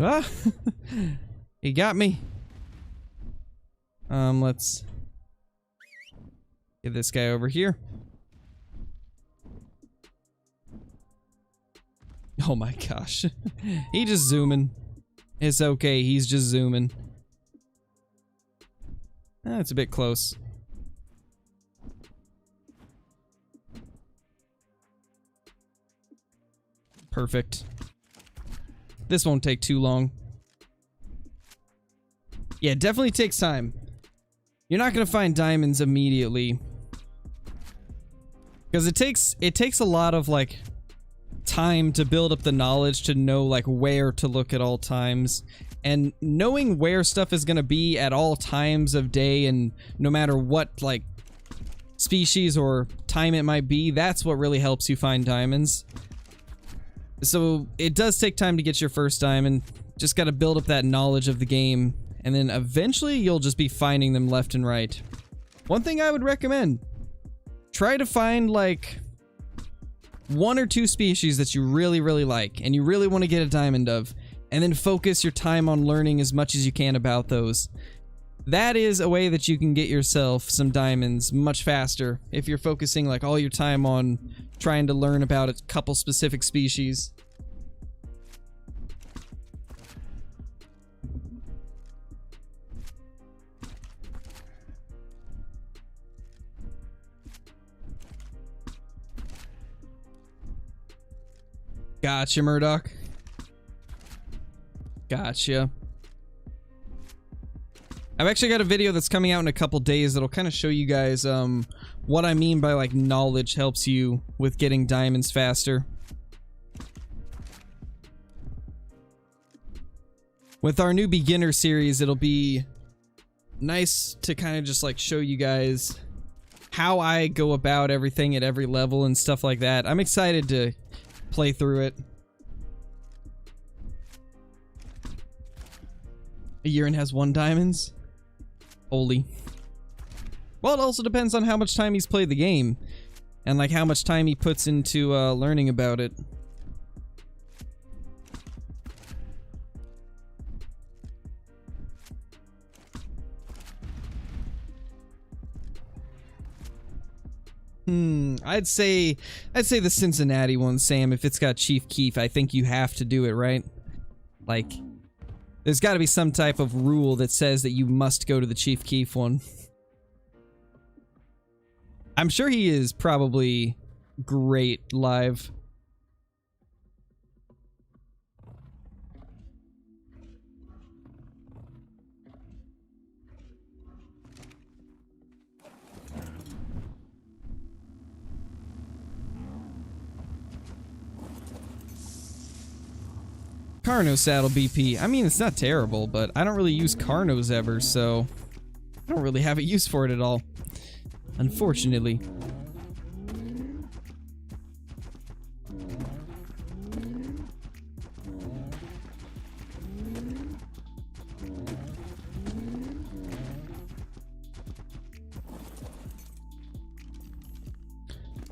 Ah! He got me. Let's get this guy over here. Oh my gosh. He just zooming. It's okay, he's just zooming. It's a bit close. Perfect. This won't take too long. Yeah, it definitely takes time. You're not gonna find diamonds immediately. Because it takes a lot of, like, time to build up the knowledge to know, like, where to look at all times. And knowing where stuff is gonna be at all times of day and no matter what, like, species or time it might be, that's what really helps you find diamonds. So it does take time to get your first diamond. Just gotta build up that knowledge of the game, and then eventually you'll just be finding them left and right. One thing I would recommend, try to find like 1 or 2 species that you really, really like and you really want to get a diamond of, and then focus your time on learning as much as you can about those. That is a way that you can get yourself some diamonds much faster if you're focusing like all your time on trying to learn about a couple specific species. Gotcha, Murdoch. Gotcha. I've actually got a video that's coming out in a couple days that'll kind of show you guys what I mean by like knowledge helps you with getting diamonds faster. With our new beginner series, it'll be nice to kind of just like show you guys how I go about everything at every level and stuff like that. I'm excited to play through it. A year and has 1 diamonds? Holy. Well, it also depends on how much time he's played the game. And like how much time he puts into learning about it. I'd say the Cincinnati one, Sam. If it's got Chief Keef, I think you have to do it, right? Like, there's got to be some type of rule that says that you must go to the Chief Keef one. I'm sure he is probably great live. Carno saddle BP. I mean, it's not terrible, but I don't really use Carnos ever, so I don't really have a use for it at all. Unfortunately.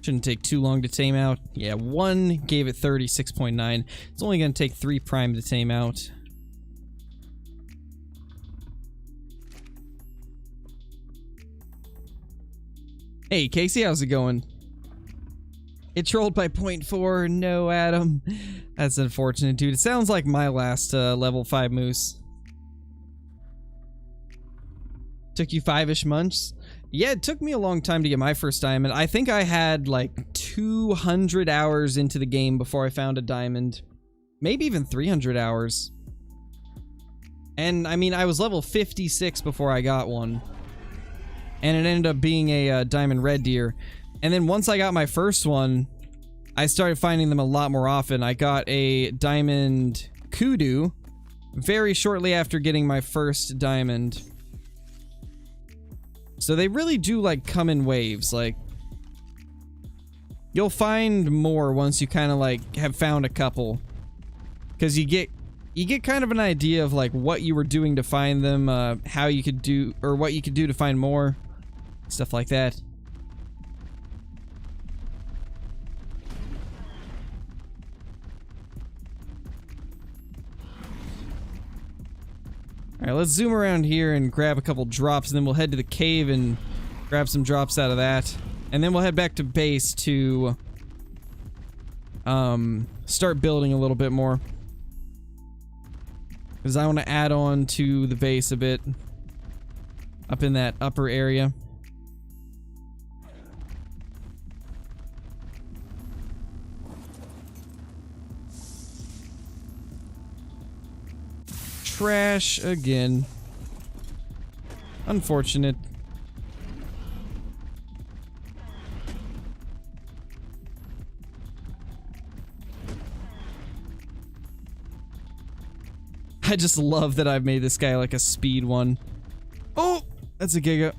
Shouldn't take too long to tame out. Yeah, 1 gave it 36.9. It's only going to take 3 prime to tame out. Hey, Casey, how's it going? It trolled by 0.4. No, Adam. That's unfortunate, dude. It sounds like my last level 5 moose. Took you 5-ish months? Yeah, it took me a long time to get my first diamond. I think I had like 200 hours into the game before I found a diamond. Maybe even 300 hours. And I mean, I was level 56 before I got one. And it ended up being a diamond red deer. And then once I got my first one, I started finding them a lot more often. I got a diamond kudu very shortly after getting my first diamond. So they really do like come in waves. Like, you'll find more once you kind of like have found a couple, because you get kind of an idea of like what you were doing to find them, how you could do, or what you could do to find more, stuff like that. Alright, let's zoom around here and grab a couple drops, and then we'll head to the cave and grab some drops out of that. And then we'll head back to base to start building a little bit more. Because I want to add on to the base a bit. Up in that upper area. Trash again. Unfortunate. I just love that I've made this guy like a speed one. Oh, that's a giga.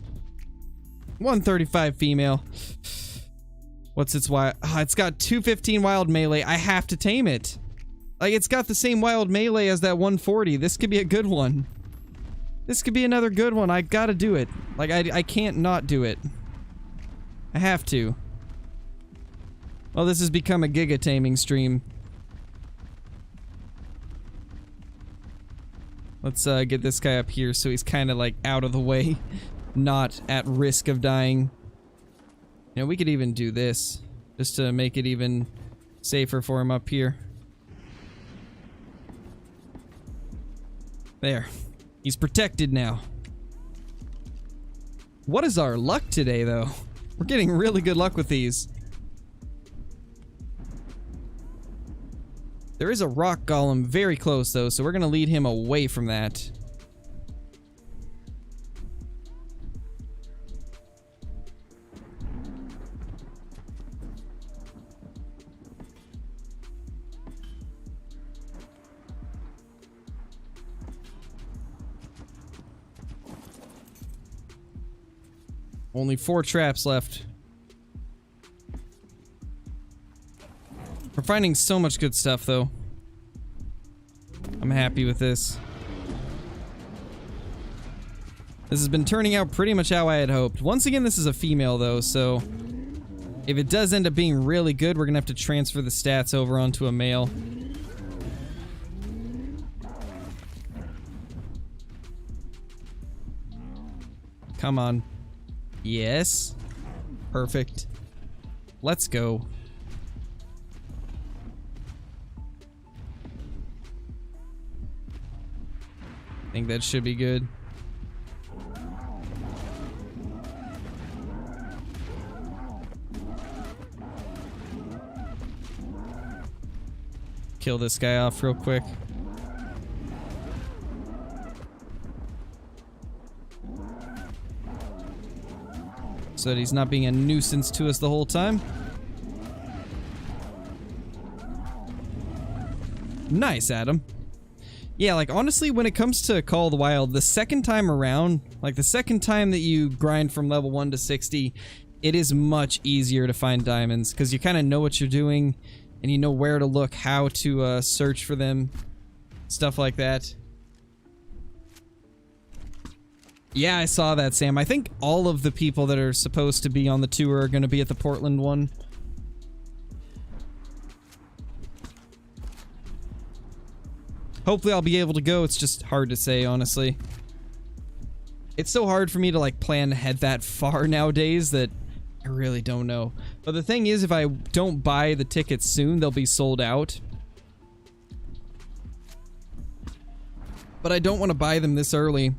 135 female. What's its wild? Oh, it's got 215 wild melee. I have to tame it. Like, it's got the same wild melee as that 140. This could be a good one. This could be another good one. I gotta do it. Like, I can't not do it. I have to. Well, this has become a giga taming stream. Let's get this guy up here so he's kind of like out of the way. Not at risk of dying. You know, we could even do this. Just to make it even safer for him up here. There. He's protected now. What is our luck today, though? We're getting really good luck with these. There is a rock golem very close, though, so we're gonna lead him away from that. Only 4 traps left. We're finding so much good stuff, though. I'm happy with this. This has been turning out pretty much how I had hoped. Once again, this is a female, though, so if it does end up being really good, we're gonna have to transfer the stats over onto a male. Come on. Yes. Perfect. Let's go. I think that should be good. Kill this guy off real quick. So that he's not being a nuisance to us the whole time. Nice, Adam. Yeah, like, honestly, when it comes to Call of the Wild, the second time around, like, the second time that you grind from level 1 to 60, it is much easier to find diamonds, because you kind of know what you're doing, and you know where to look, how to search for them, stuff like that. Yeah, I saw that, Sam. I think all of the people that are supposed to be on the tour are going to be at the Portland one. Hopefully I'll be able to go. It's just hard to say, honestly. It's so hard for me to, like, plan ahead that far nowadays that I really don't know. But the thing is, if I don't buy the tickets soon, they'll be sold out. But I don't want to buy them this early,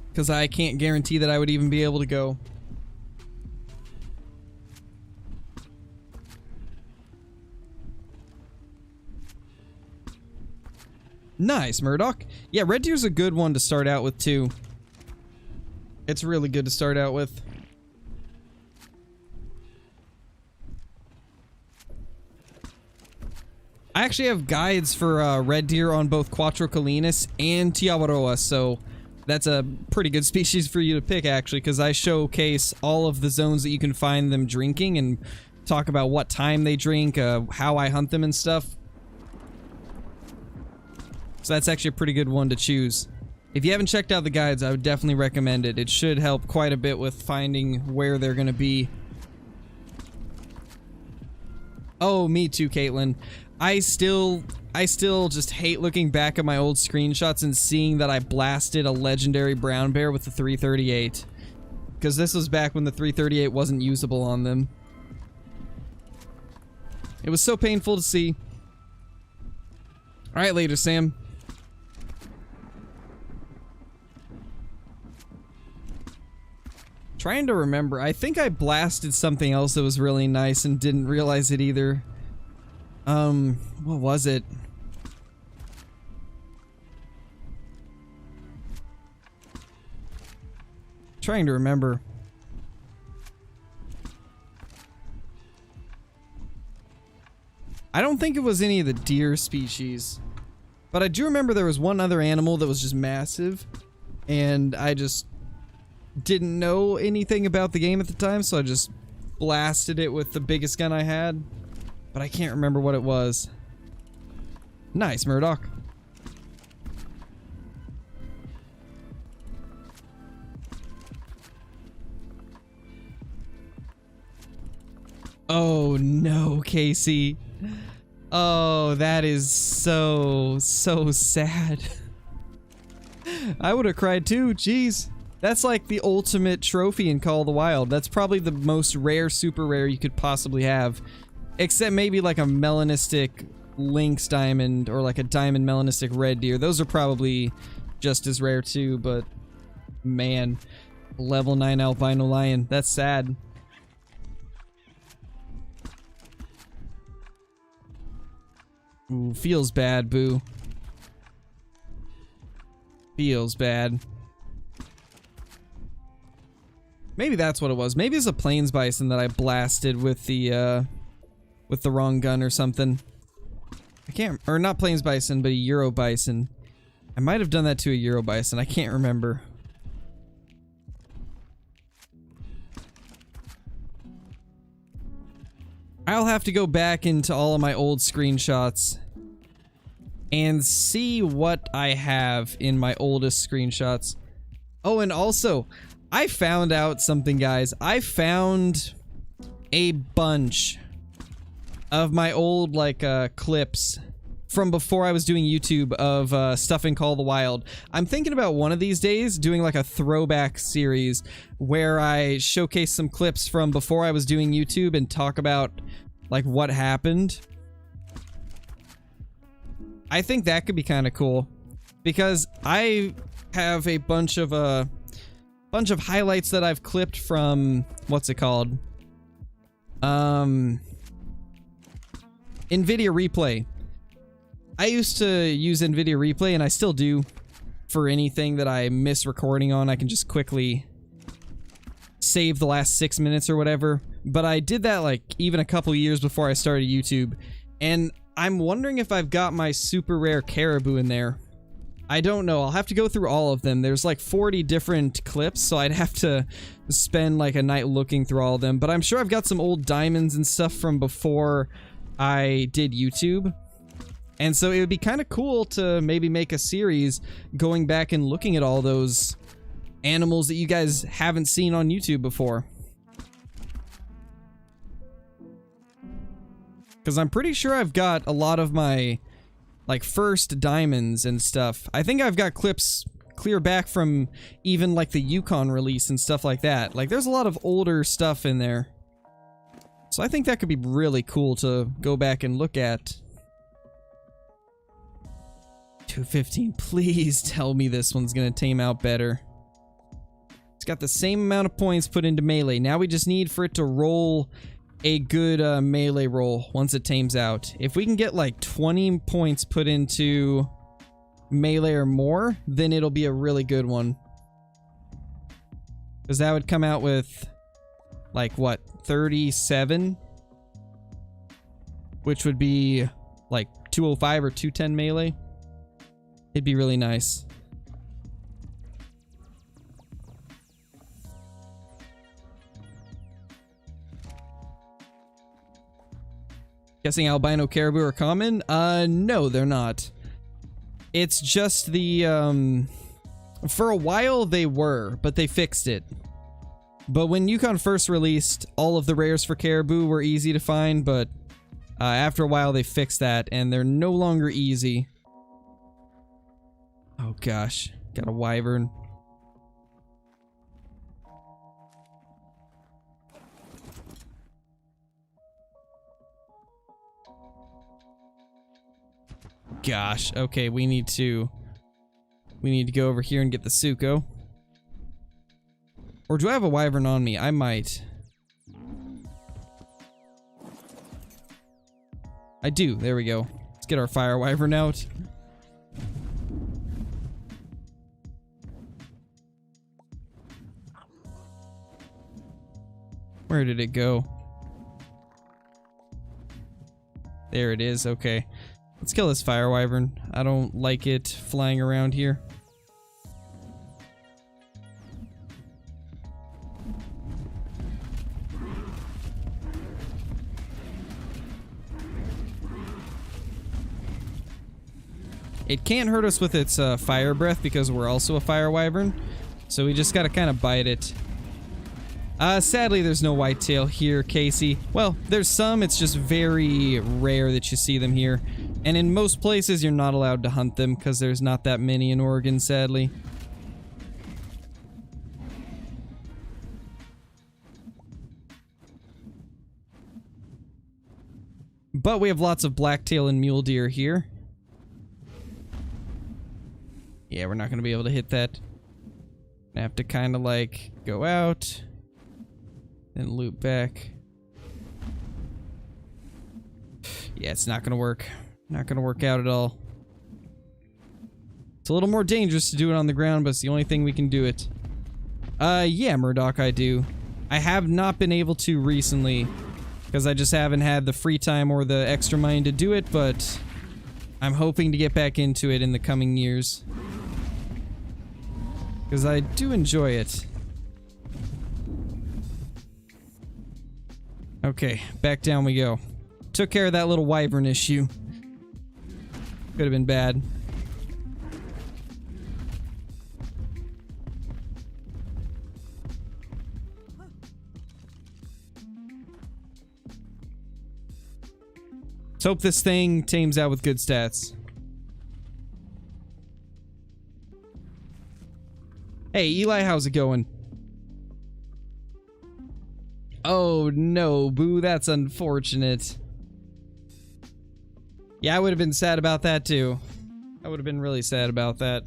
because I can't guarantee that I would even be able to go. Nice, Murdoch. Yeah, Red Deer's a good one to start out with, too. It's really good to start out with. I actually have guides for Red Deer on both Quattro Colinas and Tiawaroa, so that's a pretty good species for you to pick, actually, because I showcase all of the zones that you can find them drinking and talk about what time they drink, how I hunt them and stuff. So that's actually a pretty good one to choose. If you haven't checked out the guides, I would definitely recommend it. It should help quite a bit with finding where they're going to be. Oh, me too, Caitlin. I still just hate looking back at my old screenshots and seeing that I blasted a legendary brown bear with the 338. Because this was back when the 338 wasn't usable on them. It was so painful to see. Alright, later, Sam. Trying to remember. I think I blasted something else that was really nice and didn't realize it either. What was it? Trying to remember. I don't think it was any of the deer species, but I do remember there was one other animal that was just massive, and I just didn't know anything about the game at the time, so I just blasted it with the biggest gun I had, but I can't remember what it was. Nice, Murdoch. Oh no, Casey. Oh, that is so sad. I would have cried too, jeez. That's like the ultimate trophy in Call of the Wild. That's probably the most rare, super rare you could possibly have. Except maybe like a melanistic lynx diamond or like a diamond melanistic red deer. Those are probably just as rare too, but man, level 9 albino lion. That's sad. Ooh, feels bad, boo. Feels bad. Maybe that's what it was. Maybe it's a plains bison that I blasted with the wrong gun or something. I can't, or not plains bison, but a Euro bison. I might have done that to a Euro bison. I can't remember. I'll have to go back into all of my old screenshots and see what I have in my oldest screenshots. Oh, and also, I found out something, guys. I found a bunch of my old, like, clips from before I was doing YouTube of stuff in Call of the Wild. I'm thinking about one of these days doing, like, a throwback series where I showcase some clips from before I was doing YouTube and talk about, like, what happened. I think that could be kind of cool because I have a bunch of highlights that I've clipped from, what's it called? NVIDIA Replay. I used to use NVIDIA Replay, and I still do for anything that I miss recording on. I can just quickly save the last 6 minutes or whatever. But I did that like even a couple years before I started YouTube, and I'm wondering if I've got my super rare caribou in there. I don't know. I'll have to go through all of them. There's like 40 different clips, so I'd have to spend like a night looking through all of them. But I'm sure I've got some old diamonds and stuff from before I did YouTube. And so it would be kind of cool to maybe make a series going back and looking at all those animals that you guys haven't seen on YouTube before. Because I'm pretty sure I've got a lot of my, like, first diamonds and stuff. I think I've got clips clear back from even, like, the Yukon release and stuff like that. Like, there's a lot of older stuff in there. So I think that could be really cool to go back and look at. 215, please tell me this one's gonna tame out better. It's got the same amount of points put into melee. Now we just need for it to roll a good melee roll once it tames out. If we can get like 20 points put into melee or more, then it'll be a really good one. Because that would come out with like what, 37? Which would be like 205 or 210 melee. It'd be really nice. Guessing albino caribou are common? No, they're not. It's just the, for a while they were, but they fixed it. But when Yukon first released, all of the rares for caribou were easy to find, but after a while they fixed that, and they're no longer easy. Oh gosh, got a wyvern. gosh. Okay, we need to go over here and get the Suko. Or do I have a wyvern on me? I might. I do. There we go. Let's get our fire wyvern out. Where did it go? There it is. Okay. Let's kill this fire wyvern. I don't like it flying around here. It can't hurt us with its fire breath because we're also a fire wyvern, so we just gotta kind of bite it. Sadly, there's no whitetail here, Casey. Well, there's some, it's just very rare that you see them here. And in most places, you're not allowed to hunt them because there's not that many in Oregon, sadly. But we have lots of blacktail and mule deer here. Yeah, we're not going to be able to hit that. I have to kind of like go out and loop back. Yeah, it's not going to work. Not going to work out at all. It's a little more dangerous to do it on the ground, but it's the only thing we can do it. Yeah, Murdoch, I do. I have not been able to recently because I just haven't had the free time or the extra money to do it, but I'm hoping to get back into it in the coming years. Because I do enjoy it. Okay, back down we go. Took care of that little wyvern issue. Could have been bad. Let's hope this thing tames out with good stats. Hey, Eli, how's it going? Oh no, Boo, that's unfortunate. Yeah, I would have been sad about that too. I would have been really sad about that.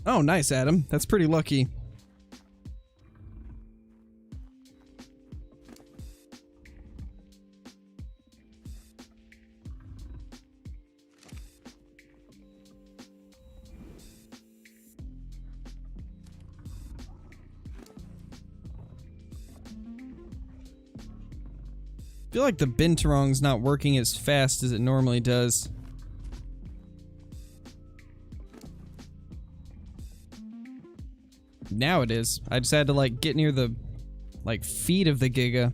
Oh, nice, Adam. That's pretty lucky. I feel like the binturong's not working as fast as it normally does. Now it is. I just had to like get near the like feet of the Giga.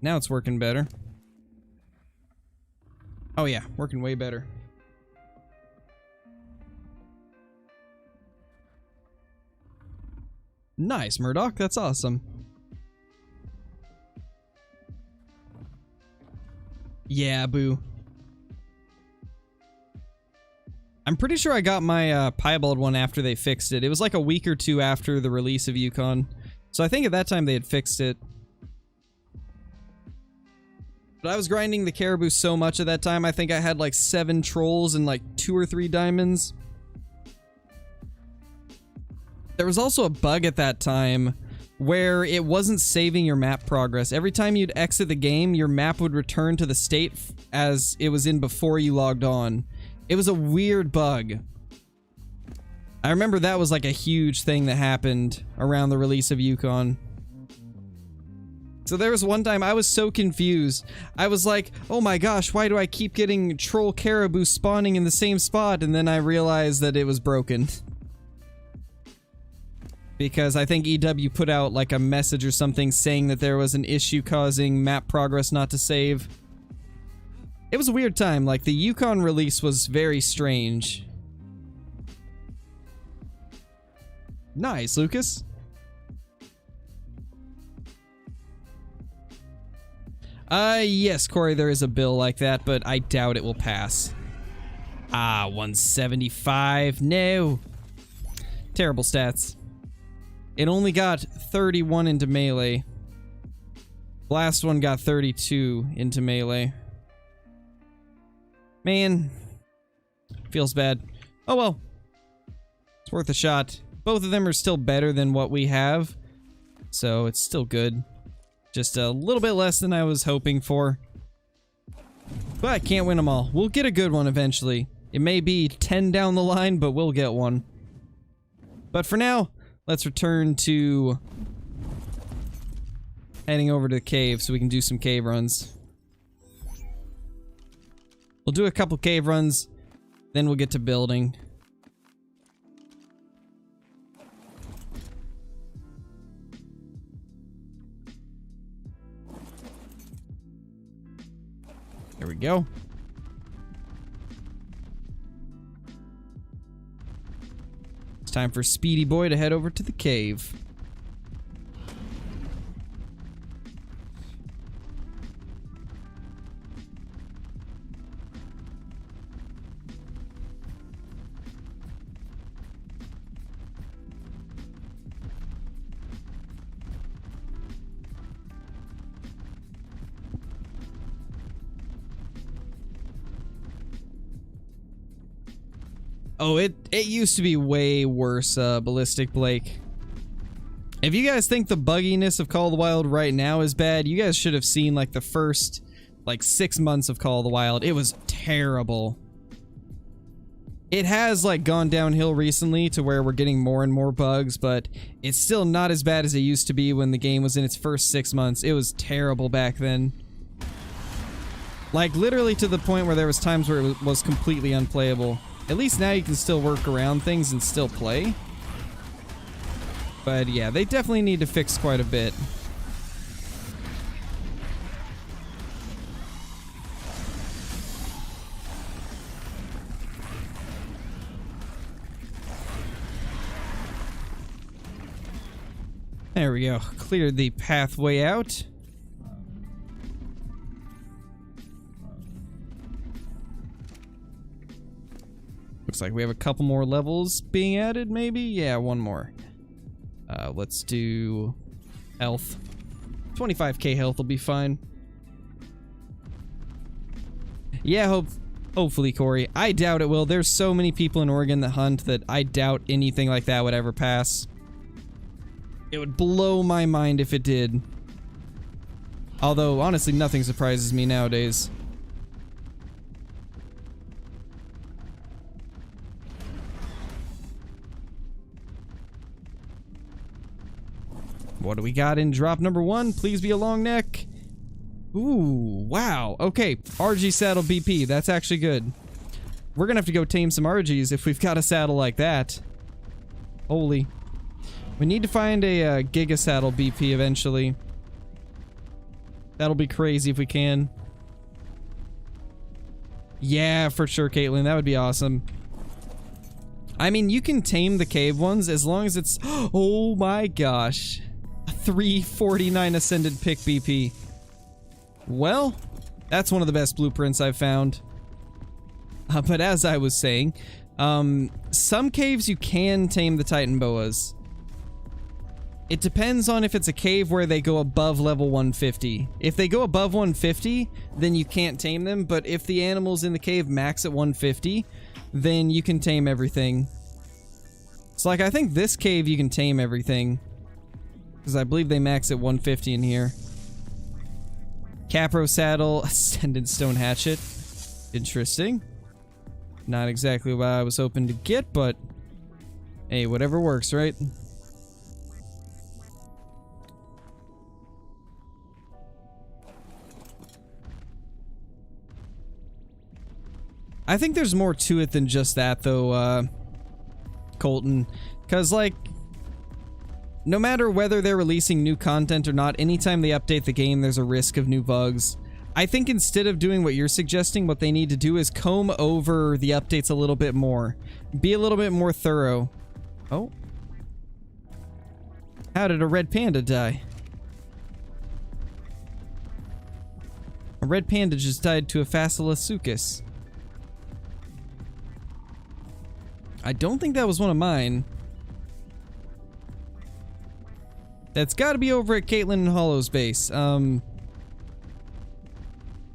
Now it's working better. Oh yeah, working way better. Nice, Murdoch. That's awesome. Yeah, Boo. I'm pretty sure I got my piebald one after they fixed it. It was like a week or two after the release of Yukon. So I think at that time they had fixed it. But I was grinding the caribou so much at that time, I think I had like 7 trolls and like 2 or 3 diamonds. There was also a bug at that time where it wasn't saving your map progress. Every time you'd exit the game, your map would return to the state as it was in before you logged on. It was a weird bug. I remember that was like a huge thing that happened around the release of Yukon. So there was one time I was so confused. I was like, oh my gosh, why do I keep getting troll caribou spawning in the same spot? And then I realized that it was broken. Because I think EW put out like a message or something saying that there was an issue causing map progress not to save. It was a weird time, like the Yukon release was very strange. Nice, Lucas. Yes, Corey, there is a bill like that, but I doubt it will pass. Ah, 175, no. Terrible stats. it only got 31 into melee. Last one got 32 into melee. Man, feels bad. Oh well, it's worth a shot. Both of them are still better than what we have, so it's still good. Just a little bit less than I was hoping for. But can't win them all. We'll get a good one eventually. It may be 10 down the line, but we'll get one. But for now, let's return to heading over to the cave so we can do some cave runs. We'll do a couple cave runs, then we'll get to building. There we go. It's time for Speedy Boy to head over to the cave. Oh, it used to be way worse, Ballistic Blake. If you guys think the bugginess of Call of the Wild right now is bad, you guys should have seen, like, the first, like, 6 months of Call of the Wild. It was terrible. It has, like, gone downhill recently to where we're getting more and more bugs, but it's still not as bad as it used to be when the game was in its first 6 months. It was terrible back then. Like, literally to the point where there was times where it was completely unplayable. At least now you can still work around things and still play. But yeah, they definitely need to fix quite a bit. There we go. Cleared the pathway out. Looks like we have a couple more levels being added, maybe? Yeah, one more. Let's do health. 25k health will be fine. Yeah, hopefully, Corey. I doubt it will. There's so many people in Oregon that hunt that I doubt anything like that would ever pass. It would blow my mind if it did. Although, honestly, nothing surprises me nowadays. What do we got in drop number 1? Please be a long neck. Ooh, wow. Okay, RG saddle BP. That's actually good. We're gonna have to go tame some RGs if we've got a saddle like that. Holy. We need to find a Giga saddle BP eventually. That'll be crazy if we can. Yeah, for sure, Caitlin. That would be awesome. I mean, you can tame the cave ones as long as it's... Oh my gosh. 349 Ascended Pick BP. Well, that's one of the best blueprints I've found. But as I was saying, some caves you can tame the Titan Boas. It depends on if it's a cave where they go above level 150. If they go above 150, then you can't tame them, but if the animals in the cave max at 150, then you can tame everything. So like, I think this cave you can tame everything. Because I believe they max at 150 in here. Capro saddle, Ascended Stone Hatchet. Interesting. Not exactly what I was hoping to get, but hey, whatever works, right? I think there's more to it than just that, though, Colton. Because, like, no matter whether they're releasing new content or not, anytime they update the game, there's a risk of new bugs. I think instead of doing what you're suggesting, what they need to do is comb over the updates a little bit more. Be a little bit more thorough. Oh. How did a red panda die? A red panda just died to a Phaseolasuchus. I don't think that was one of mine. That's got to be over at Caitlin and Hollow's base. I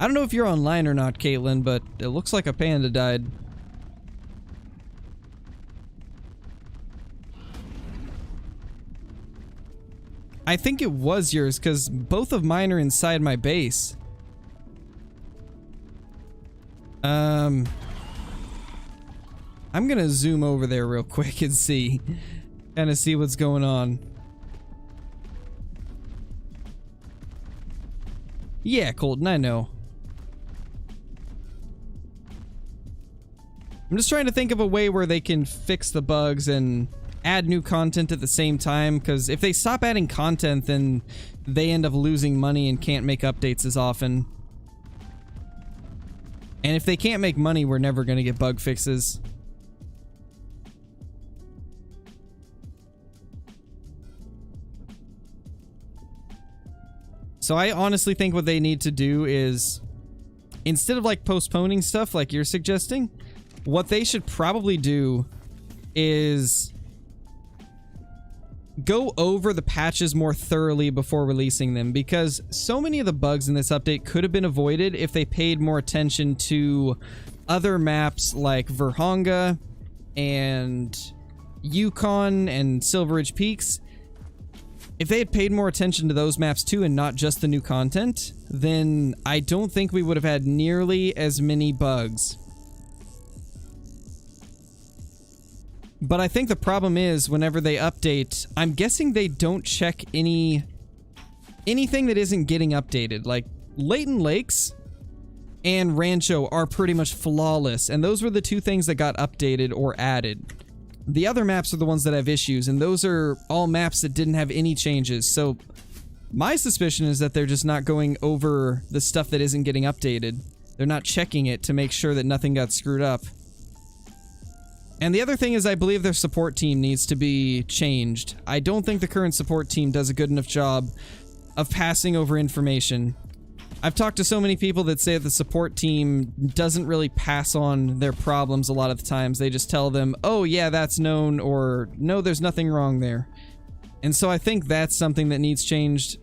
don't know if you're online or not, Caitlin, but it looks like a panda died. I think it was yours, because both of mine are inside my base. I'm gonna zoom over there real quick and see. Kind of see what's going on. Yeah, Colton, I know. I'm just trying to think of a way where they can fix the bugs and add new content at the same time, because if they stop adding content, then they end up losing money and can't make updates as often. And if they can't make money, we're never going to get bug fixes. So I honestly think what they need to do is, instead of like postponing stuff like you're suggesting, what they should probably do is go over the patches more thoroughly before releasing them, because so many of the bugs in this update could have been avoided if they paid more attention to other maps like Verhonga and Yukon and Silver Ridge Peaks. If they had paid more attention to those maps too and not just the new content, then I don't think we would have had nearly as many bugs. But I think the problem is, whenever they update, I'm guessing they don't check anything that isn't getting updated. Like, Leighton Lakes and Rancho are pretty much flawless, and those were the two things that got updated or added. The other maps are the ones that have issues, and those are all maps that didn't have any changes. So my suspicion is that they're just not going over the stuff that isn't getting updated. They're not checking it to make sure that nothing got screwed up. And the other thing is, I believe their support team needs to be changed. I don't think the current support team does a good enough job of passing over information. I've talked to so many people that say that the support team doesn't really pass on their problems a lot of the times. They just tell them, oh yeah, that's known, or no, there's nothing wrong there. And so I think that's something that needs changed.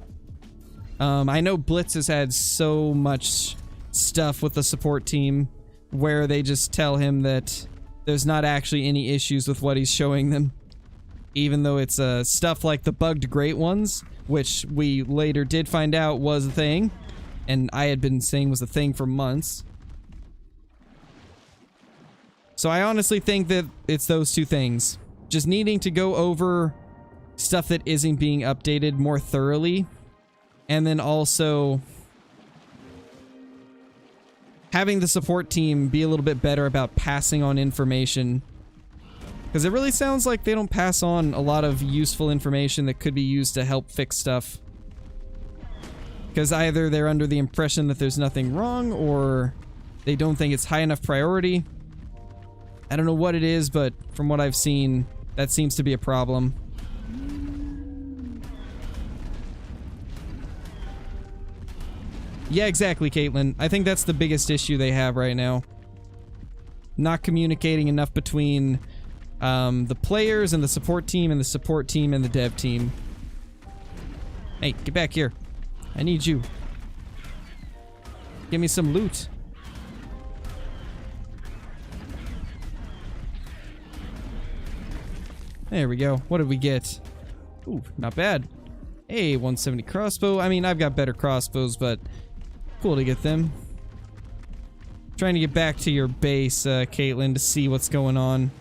I know Blitz has had so much stuff with the support team where they just tell him that there's not actually any issues with what he's showing them. Even though it's stuff like the bugged great ones, which we later did find out was a thing. And I had been saying was a thing for months. So I honestly think that it's those two things. Just needing to go over stuff that isn't being updated more thoroughly. And then also having the support team be a little bit better about passing on information. Because it really sounds like they don't pass on a lot of useful information that could be used to help fix stuff. Because either they're under the impression that there's nothing wrong, or they don't think it's high enough priority. I don't know what it is, but from what I've seen, that seems to be a problem. Yeah, exactly, Caitlin. I think that's the biggest issue they have right now. Not communicating enough between the players and the support team and the support team and the dev team. Hey, get back here. I need you. Give me some loot. There we go. What did we get? Ooh, not bad. Hey, 170 crossbow. I mean, I've got better crossbows, but cool to get them. Trying to get back to your base, Caitlin, to see what's going on.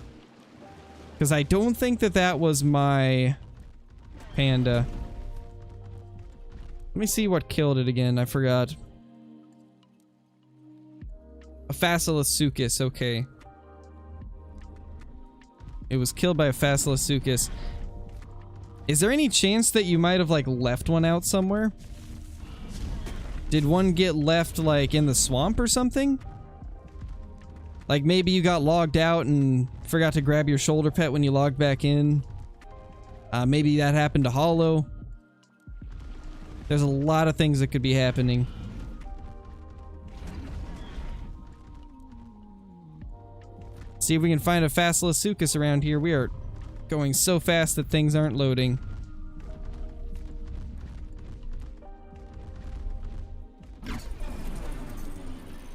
Because I don't think that that was my panda. Let me see what killed it again. I forgot. A Phasilasuchus, okay. It was killed by a Phasilasuchus. Is there any chance that you might have, like, left one out somewhere? Did one get left, like, in the swamp or something? Like, maybe you got logged out and forgot to grab your shoulder pet when you logged back in. Maybe that happened to Hollow. There's a lot of things that could be happening. See if we can find a Phasilasuchus around here. We are going so fast that things aren't loading.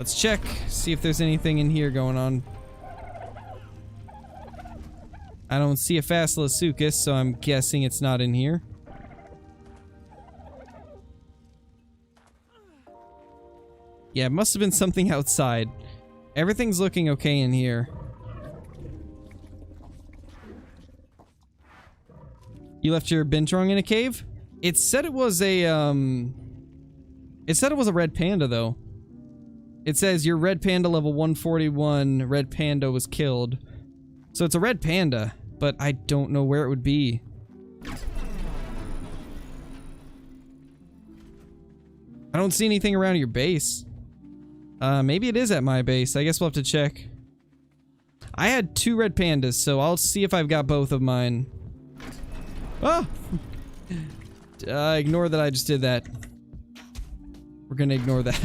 Let's check, see if there's anything in here going on. I don't see a Facilosuchus, so I'm guessing it's not in here. Yeah, it must have been something outside. Everything's looking okay in here. You left your Binturong in a cave? It said it was a, It said it was a red panda, though. It says your red panda level 141 red panda was killed. So it's a red panda, but I don't know where it would be. I don't see anything around your base. Maybe it is at my base. I guess we'll have to check. I had 2 red pandas, so I'll see if I've got both of mine. Oh! Ignore that I just did that. We're gonna ignore that.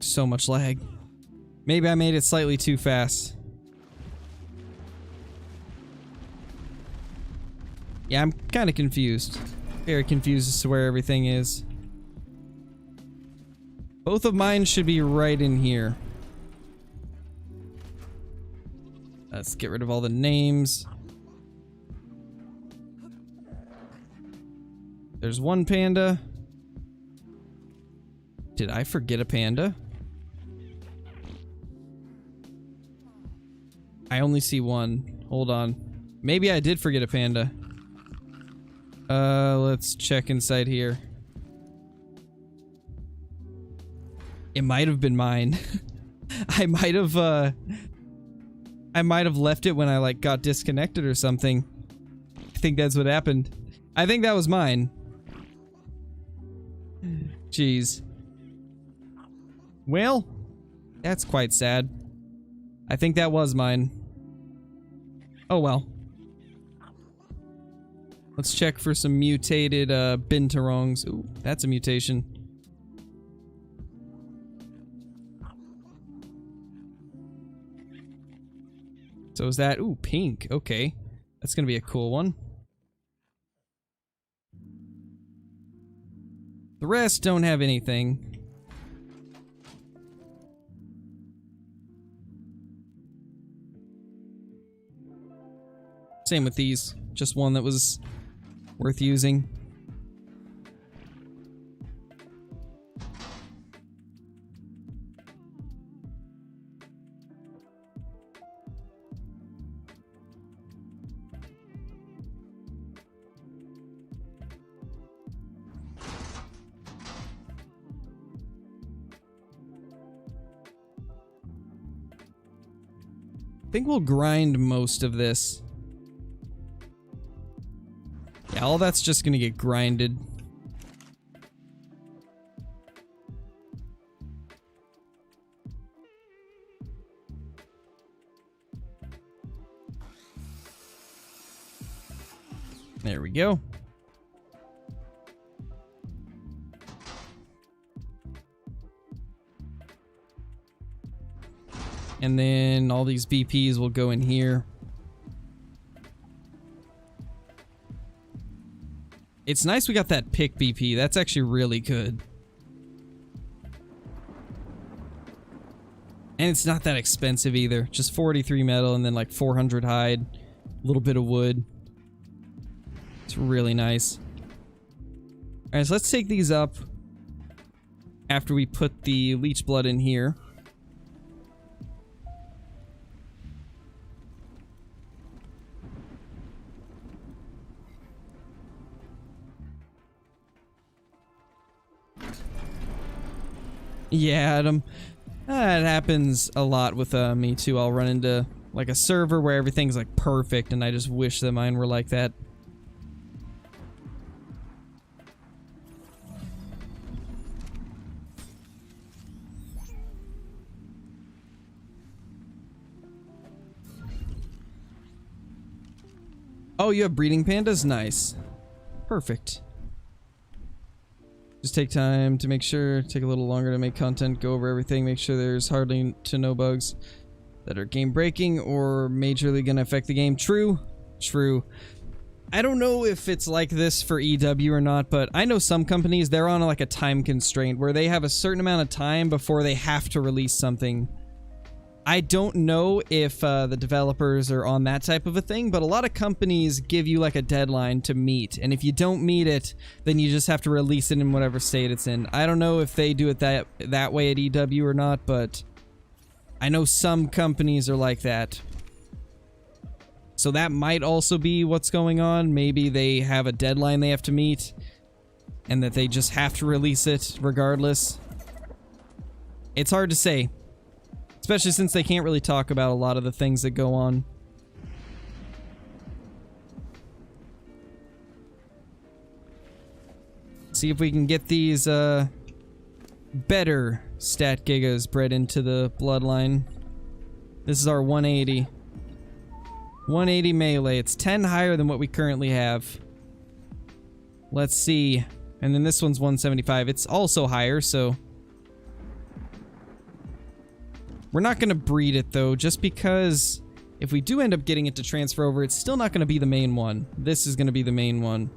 So much lag. Maybe I made it slightly too fast. Yeah, I'm kind of confused. Very confused as to where everything is. Both of mine should be right in here. Let's get rid of all the names. There's one panda. Did I forget a panda? I only see one. Hold on. Maybe I did forget a panda. Let's check inside here. It might have been mine. I might have left it when I like got disconnected or something. I think that's what happened. I think that was mine. Jeez. Well, that's quite sad. I think that was mine. Oh well. Let's check for some mutated Binturongs. Ooh, that's a mutation. So is that... Ooh, pink. Okay. That's gonna be a cool one. The rest don't have anything. Same with these. Just one that was worth using. I think we'll grind most of this. Yeah, all that's just gonna get grinded. There we go. And then all these BPs will go in here. It's nice we got that pick BP. That's actually really good. And it's not that expensive either. Just 43 metal and then like 400 hide. A little bit of wood. It's really nice. Alright, so let's take these up after we put the leech blood in here. Yeah, Adam. That happens a lot with me too. I'll run into like a server where everything's like perfect and I just wish that mine were like that. Oh, you have breeding pandas? Nice. Perfect. Just take time to make sure, take a little longer to make content, go over everything, make sure there's hardly to no bugs. that are game breaking or majorly gonna affect the game. True. True. I don't know if it's like this for EW or not, but I know some companies, they're on like a time constraint where they have a certain amount of time before they have to release something. I don't know if the developers are on that type of a thing, but a lot of companies give you like a deadline to meet, and if you don't meet it, then you just have to release it in whatever state it's in. I don't know if they do it that way at EW or not, but I know some companies are like that. So that might also be what's going on. Maybe they have a deadline they have to meet, and that they just have to release it regardless. It's hard to say. Especially since they can't really talk about a lot of the things that go on. See if we can get these better stat gigas bred into the bloodline. This is our 180. 180 melee. It's 10 higher than what we currently have. Let's see. And then this one's 175. It's also higher, so... We're not going to breed it, though, just because if we do end up getting it to transfer over, it's still not going to be the main one. This is going to be the main one.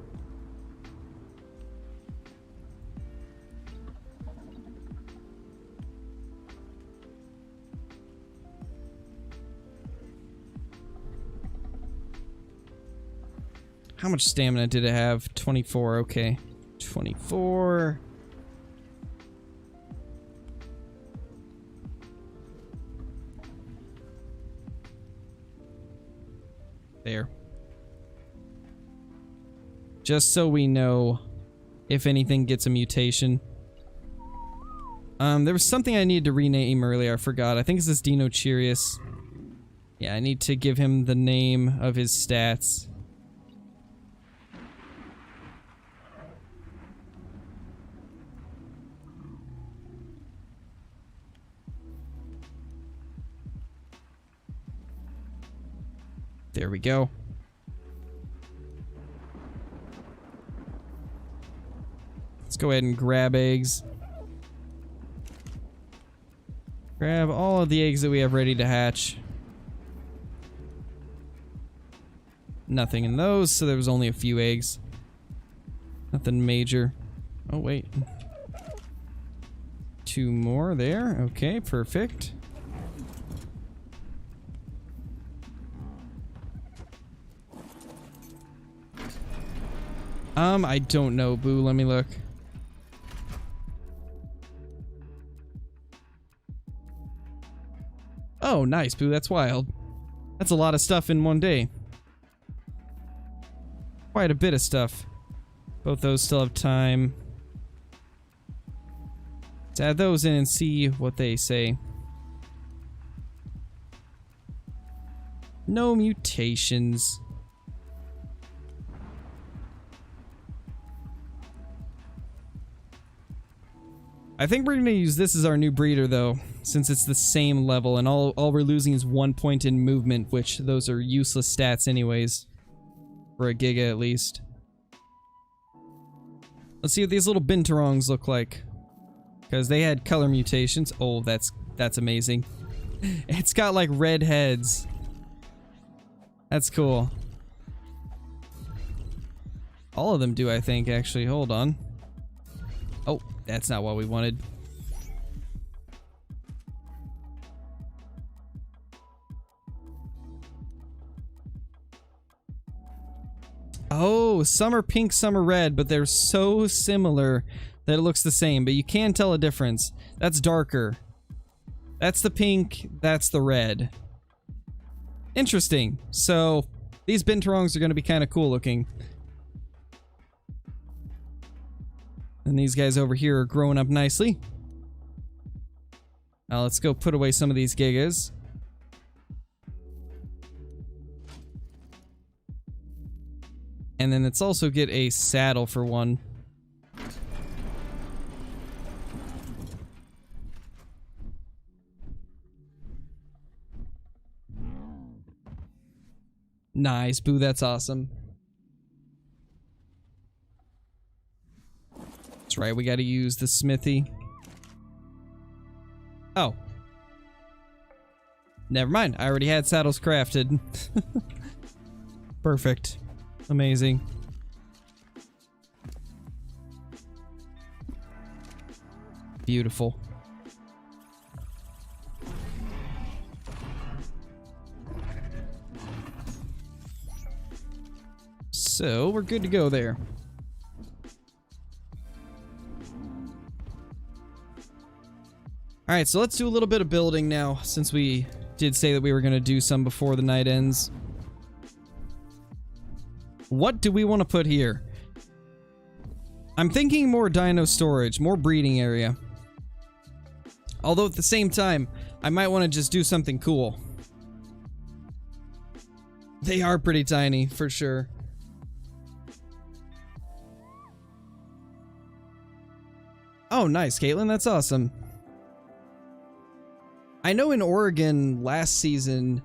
How much stamina did it have? 24, okay. 24... There. Just so we know if anything gets a mutation. There was something I needed to rename earlier. I forgot. I think it's this Dino Chirius. Yeah, I need to give him the name of his stats. There we go. Let's go ahead and grab eggs. Grab all of the eggs that we have ready to hatch. Nothing in those, so there was only a few eggs. Nothing major. Oh, wait. 2 more there. Okay, perfect. I don't know, Boo. Let me look. Oh, nice, Boo. That's wild. That's a lot of stuff in one day. Quite a bit of stuff. Both those still have time. Let's add those in and see what they say. No mutations. I think we're going to use this as our new breeder, though, since it's the same level, and all we're losing is 1 point in movement, which those are useless stats anyways. For a Giga, at least. Let's see what these little Binturongs look like. Because they had color mutations. Oh, that's amazing. It's got, like, red heads. That's cool. All of them do, I think, actually. Hold on. Oh, that's not what we wanted. Oh, some are pink, some are red, but they're so similar that it looks the same, but you can tell a difference. That's darker. That's the pink, that's the red. Interesting. So, these Binturongs are going to be kind of cool looking. And these guys over here are growing up nicely. Now let's go put away some of these Gigas. And then let's also get a saddle for one. Nice, Boo, that's awesome. That's right, we gotta use the smithy. Oh. Never mind. I already had saddles crafted. Perfect. Amazing. Beautiful. So, we're good to go there. Alright, so let's do a little bit of building now, since we did say that we were going to do some before the night ends. What do we want to put here? I'm thinking more dino storage, more breeding area. Although at the same time, I might want to just do something cool. They are pretty tiny, for sure. Oh, nice, Caitlin. That's awesome. I know in Oregon last season,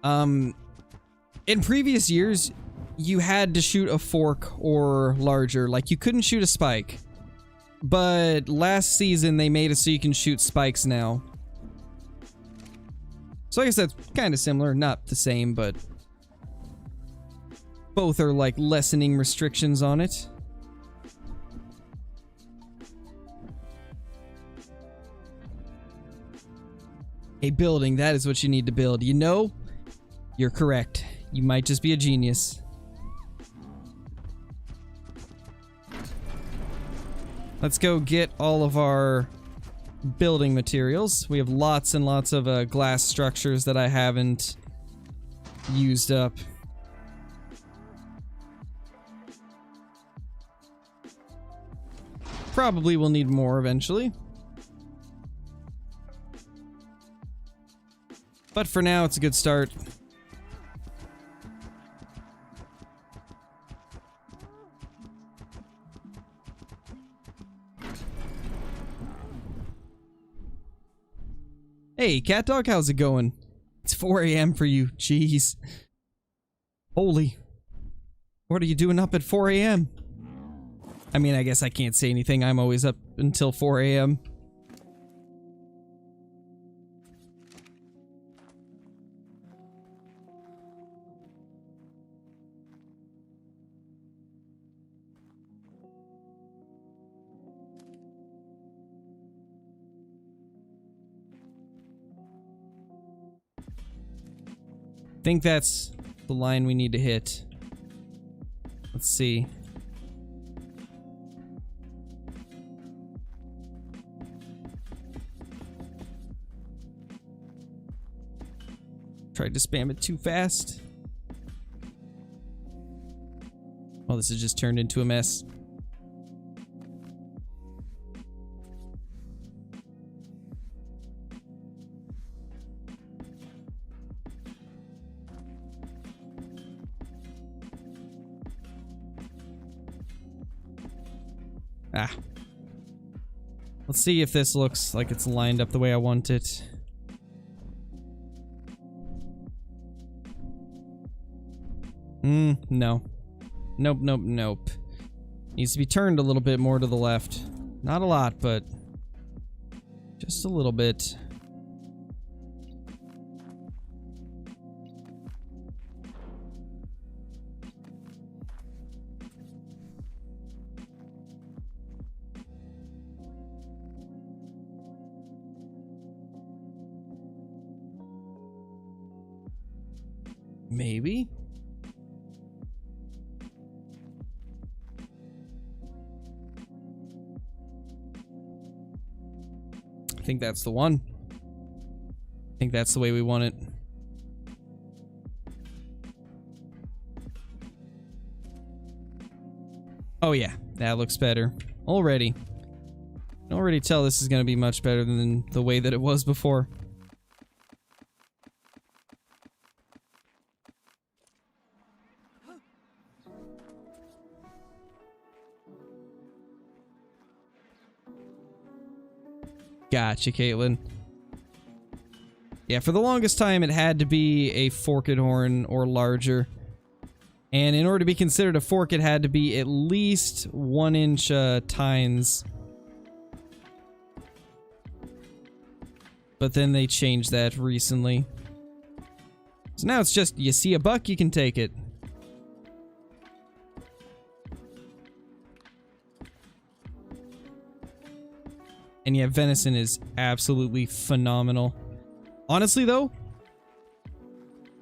in previous years, you had to shoot a fork or larger. Like, you couldn't shoot a spike. But last season, they made it so you can shoot spikes now. So I guess that's kind of similar. Not the same, but both are like lessening restrictions on it. A building, that is what you need to build. You know, you're correct. You might just be a genius. Let's go get all of our building materials. We have lots and lots of glass structures that I haven't used up. Probably will need more eventually. But for now, it's a good start. Hey, Cat Dog, how's it going? It's 4 a.m. for you. Jeez. Holy. What are you doing up at 4 a.m.? I mean, I guess I can't say anything. I'm always up until 4 a.m. I think that's the line we need to hit. Let's see. Tried to spam it too fast. Well, this has just turned into a mess. Ah. Let's see if this looks like it's lined up the way I want it. No. Nope, nope, nope. Needs to be turned a little bit more to the left. Not a lot, but just a little bit. Maybe. I think that's the one. I think that's the way we want it. Oh yeah, that looks better. Already. I can already tell this is going to be much better than the way that it was before. Gotcha, Caitlin. Yeah, for the longest time, it had to be a forked horn or larger. And in order to be considered a fork, it had to be at least 1-inch tines. But then they changed that recently. So now it's just, you see a buck, you can take it. And yeah, venison is absolutely phenomenal. Honestly though,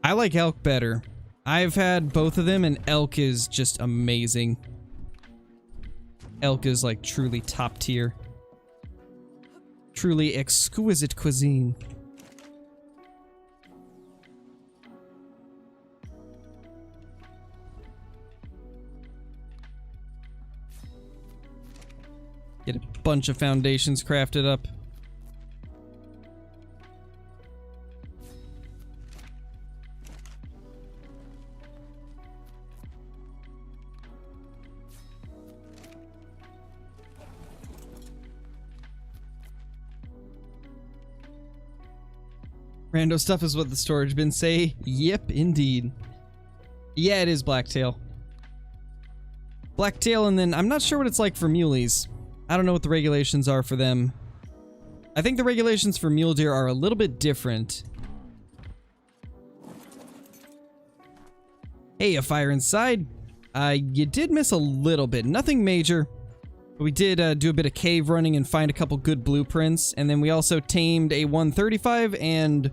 I like elk better. I've had both of them and elk is just amazing. Elk is like truly top tier. Truly exquisite cuisine. Get a bunch of foundations crafted up. Rando stuff is what the storage bins say. Yep, indeed. Yeah, it is blacktail. Blacktail, and then I'm not sure what it's like for muleys. I don't know what the regulations are for them. I think the regulations for mule deer are a little bit different. Hey, a fire inside. You did miss a little bit. Nothing major. But we did do a bit of cave running and find a couple good blueprints. And then we also tamed a 135 and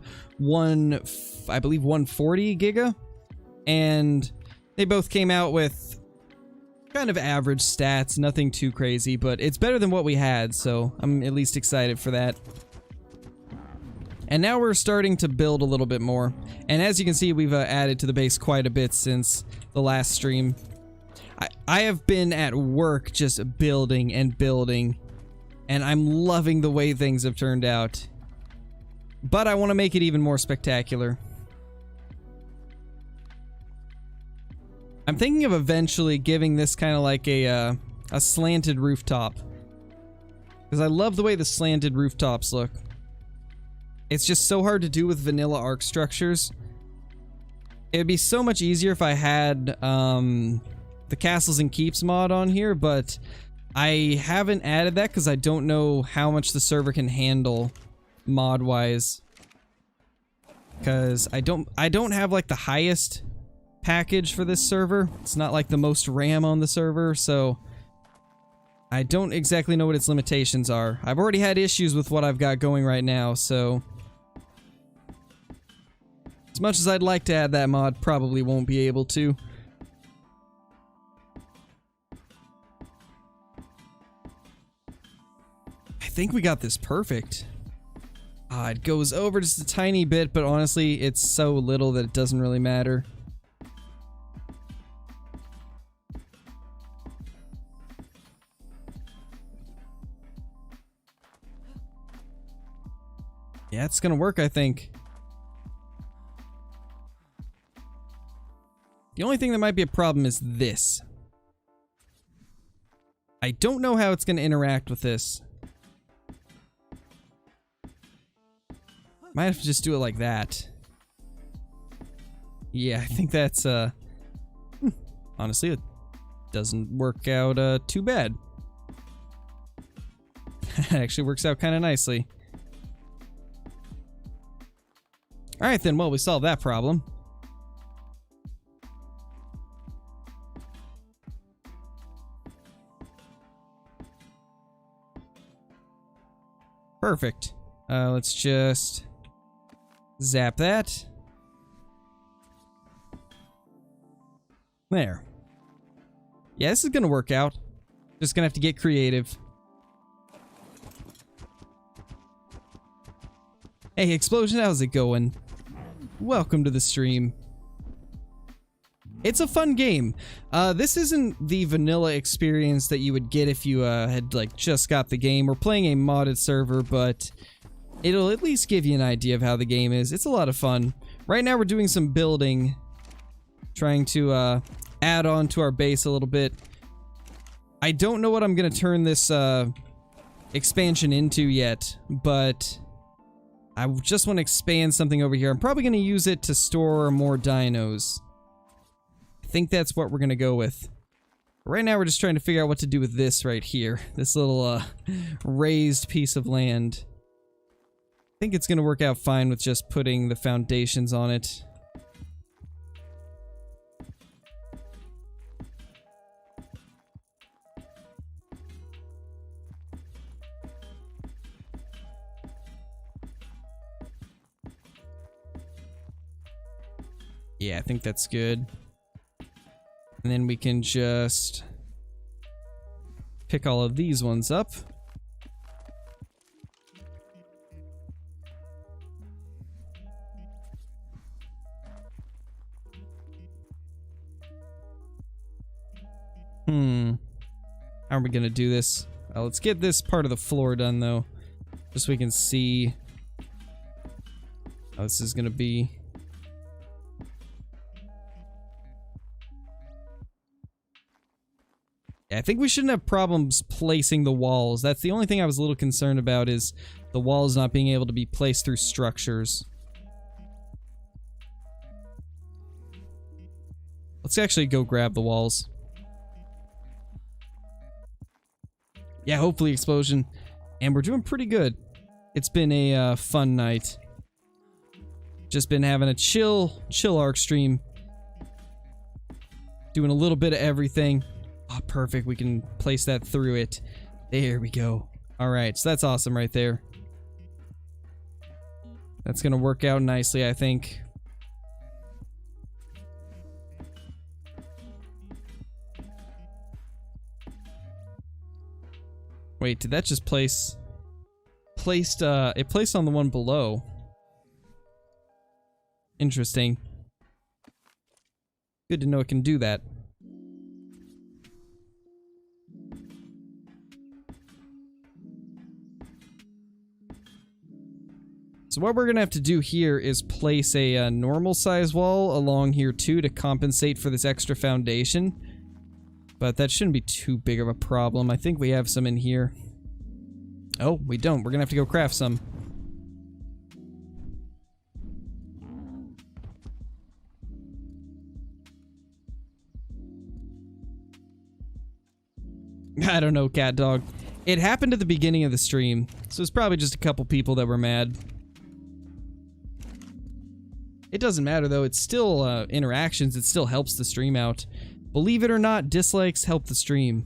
I believe 140 giga. And they both came out with kind of average stats, nothing too crazy, but it's better than what we had, so I'm at least excited for that. And now we're starting to build a little bit more. And as you can see, we've added to the base quite a bit since the last stream. I have been at work just building and building, and I'm loving the way things have turned out. But I want to make it even more spectacular. I'm thinking of eventually giving this kind of like a slanted rooftop. Because I love the way the slanted rooftops look. It's just so hard to do with vanilla arc structures. It would be so much easier if I had the Castles and Keeps mod on here, but I haven't added that because I don't know how much the server can handle mod-wise. Because I don't have like the highest package for this server. It's not like the most RAM on the server, so I don't exactly know what its limitations are. I've already had issues with what I've got going right now, so as much as I'd like to add that mod, probably won't be able to. I think we got this perfect. It goes over just a tiny bit, but honestly, it's so little that it doesn't really matter. Yeah, it's gonna work, I think. The only thing that might be a problem is this. I don't know how it's gonna interact with this. Might have to just do it like that. Yeah, I think that's, honestly, it doesn't work out, too bad. It actually works out kind of nicely. Alright then, well, we solved that problem. Perfect. Let's just zap that. There. Yeah, this is gonna work out. Just gonna have to get creative. Hey, Explosion, how's it going? Welcome to the stream. It's a fun game. This isn't the vanilla experience that you would get if you had like just got the game. We're playing a modded server, but it'll at least give you an idea of how the game is. It's a lot of fun. Right now we're doing some building, trying to add on to our base a little bit. I don't know what I'm gonna turn this expansion into yet, but I just want to expand something over here. I'm probably going to use it to store more dinos. I think that's what we're going to go with. Right now we're just trying to figure out what to do with this right here. This little raised piece of land. I think it's going to work out fine with just putting the foundations on it. Yeah, I think that's good. And then we can just pick all of these ones up. How are we gonna do this? Let's get this part of the floor done though, just so we can see how this is gonna be. Yeah, I think we shouldn't have problems placing the walls. That's the only thing I was a little concerned about, is the walls not being able to be placed through structures. Let's actually go grab the walls. Yeah, hopefully explosion. And we're doing pretty good. It's been a fun night. Just been having a chill arc stream. Doing a little bit of everything. Oh, perfect. We can place that through it. There we go. Alright, so that's awesome right there. That's gonna work out nicely, I think. Wait, did that just placed it placed on the one below. Interesting. Good to know it can do that. So what we're gonna have to do here is place a normal size wall along here too to compensate for this extra foundation. But that shouldn't be too big of a problem. I think we have some in here. Oh, we don't. We're gonna have to go craft some. I don't know, cat dog. It happened at the beginning of the stream, so it's probably just a couple people that were mad. It doesn't matter though, it's still interactions, it still helps the stream out. Believe it or not, dislikes help the stream.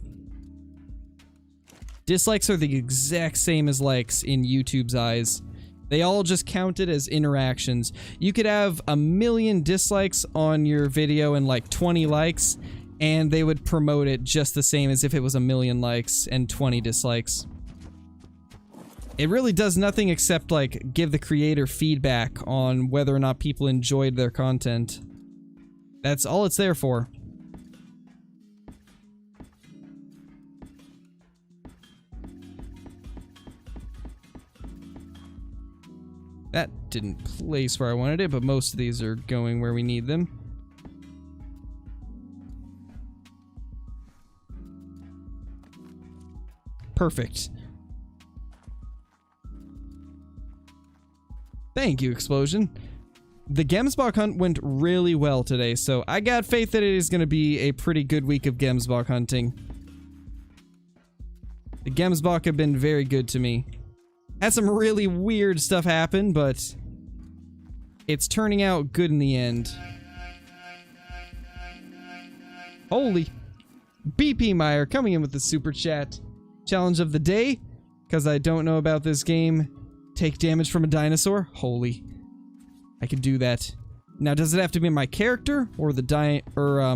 Dislikes are the exact same as likes in YouTube's eyes. They all just count it as interactions. You could have 1,000,000 dislikes on your video and like 20 likes, and they would promote it just the same as if it was 1,000,000 likes and 20 dislikes. It really does nothing except like give the creator feedback on whether or not people enjoyed their content. That's all it's there for. That didn't place where I wanted it, but most of these are going where we need them. Perfect. Thank you, Explosion. The Gemsbok hunt went really well today, so I got faith that it is going to be a pretty good week of Gemsbok hunting. The Gemsbok have been very good to me. Had some really weird stuff happen, but it's turning out good in the end. Holy. BP Meyer coming in with the super chat. Challenge of the day, because I don't know about this game. Take damage from a dinosaur? Holy. I can do that. Now, does it have to be my character or the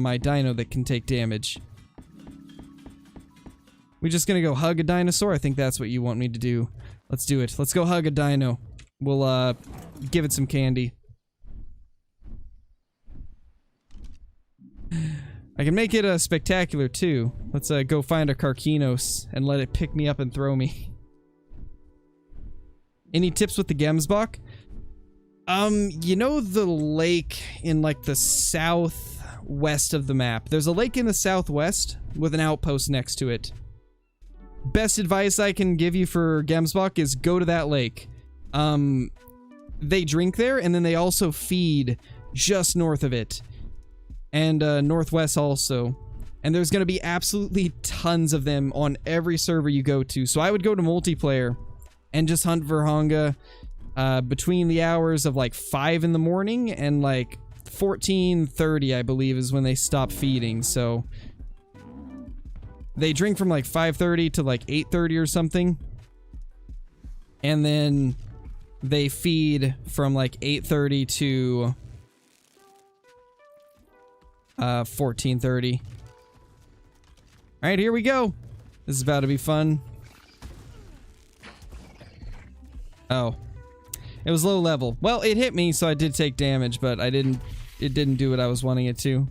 my dino that can take damage? We just gonna go hug a dinosaur? I think that's what you want me to do. Let's do it. Let's go hug a dino. We'll, give it some candy. I can make it, spectacular, too. Let's, go find a Carkinos and let it pick me up and throw me. Any tips with the Gemsbok? You know the lake in, like, the southwest of the map? There's a lake in the southwest with an outpost next to it. Best advice I can give you for Gemsbok is go to that lake. They drink there, and then they also feed just north of it. And, northwest also. And there's gonna be absolutely tons of them on every server you go to. So I would go to multiplayer and just hunt Virhonga, between the hours of, like, 5 in the morning and, like, 14:30, I believe, is when they stop feeding, so... They drink from like 5:30 to like 8:30 or something. And then they feed from like 8:30 to 1430. Alright, here we go. This is about to be fun. Oh. It was low level. Well, it hit me, so I did take damage, but it didn't do what I was wanting it to.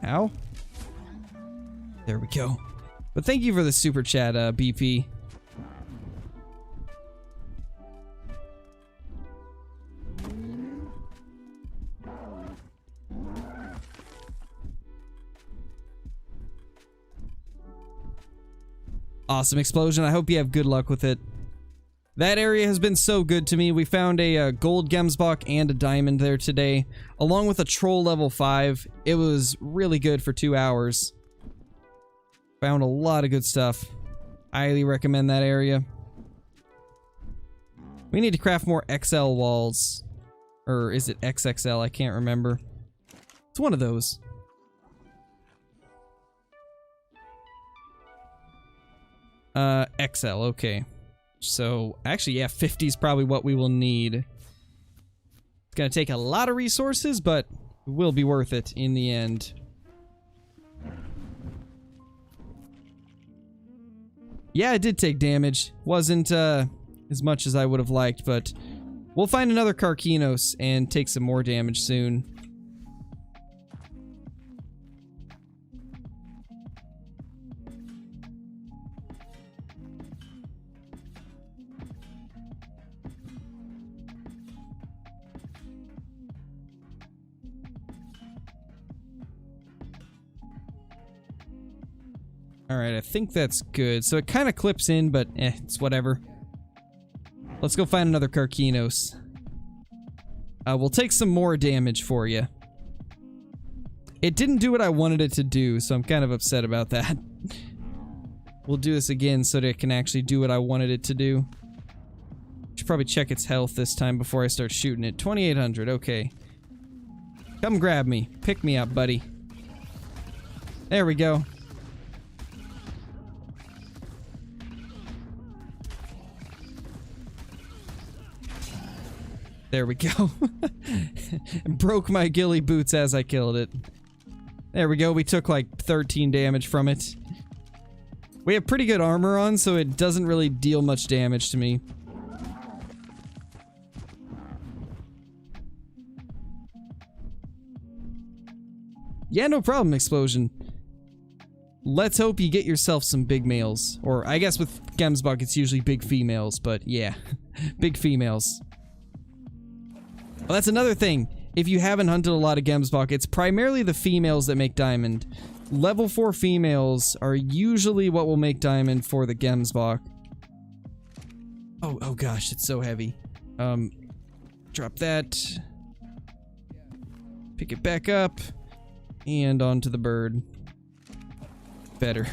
Ow. There we go. But thank you for the super chat, BP. Awesome explosion. I hope you have good luck with it. That area has been so good to me. We found a gold Gemsbok and a diamond there today, along with a troll level 5. It was really good for 2 hours. Found a lot of good stuff. Highly recommend that area. We need to craft more XL walls. Or is it XXL? I can't remember. It's one of those. XL, okay. So, actually, yeah, 50 is probably what we will need. It's gonna take a lot of resources, but it will be worth it in the end. Yeah, it did take damage. Wasn't, as much as I would have liked, but we'll find another Karkinos and take some more damage soon. Alright, I think that's good. So it kind of clips in, but it's whatever. Let's go find another Karkinos. We'll take some more damage for you. It didn't do what I wanted it to do, so I'm kind of upset about that. We'll do this again so that it can actually do what I wanted it to do. Should probably check its health this time before I start shooting it. 2800, okay. Come grab me. Pick me up, buddy. There we go. There we go. Broke my ghillie boots as I killed it. There we go. We took like 13 damage from it. We have pretty good armor on, so it doesn't really deal much damage to me. Yeah, no problem, Explosion. Let's hope you get yourself some big males. Or, I guess with Gemsbok, it's usually big females, but yeah. Big females. Well, that's another thing. If you haven't hunted a lot of Gemsbok, it's primarily the females that make diamond. Level 4 females are usually what will make diamond for the Gemsbok. Oh gosh, it's so heavy. Drop that. Pick it back up. And onto the bird. Better.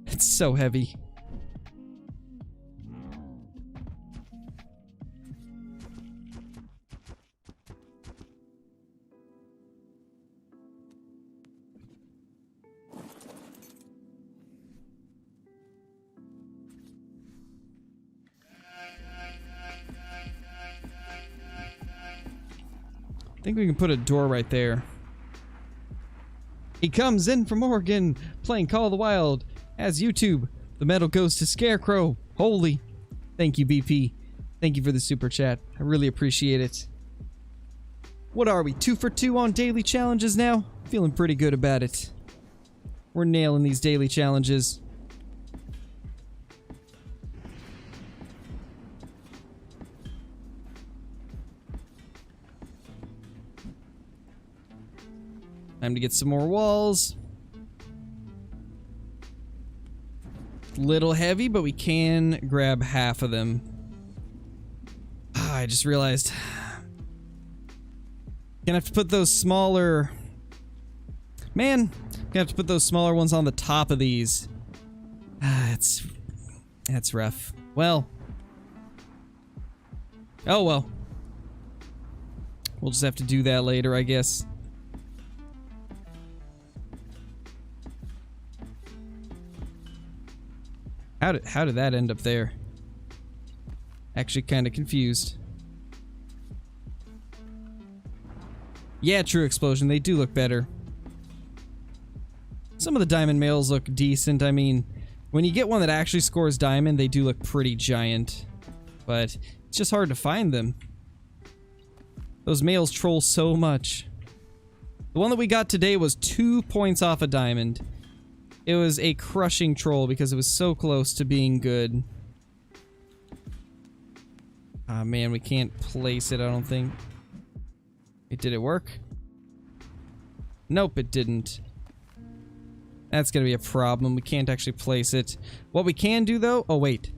It's so heavy. I think we can put a door right there. He comes in from Oregon, playing Call of the Wild. As YouTube, the medal goes to Scarecrow. Holy. Thank you, BP. Thank you for the super chat. I really appreciate it. What are we, 2 for 2 on daily challenges now? Feeling pretty good about it. We're nailing these daily challenges. Time to get some more walls. Little heavy, but we can grab half of them. I just realized. Gonna have to put those smaller... Man, gonna have to put those smaller ones on the top of these. That's rough. Well. Oh well. We'll just have to do that later, I guess. How did that end up there? Actually kind of confused. Yeah, true explosion. They do look better. Some of the diamond males look decent. I mean, when you get one that actually scores diamond, they do look pretty giant. But it's just hard to find them. Those males troll so much. The one that we got today was 2 points off a diamond. It was a crushing troll because it was so close to being good. Ah, man, we can't place it, I don't think. Did it work? Nope, it didn't. That's gonna be a problem. We can't actually place it. What we can do, though... Oh, wait.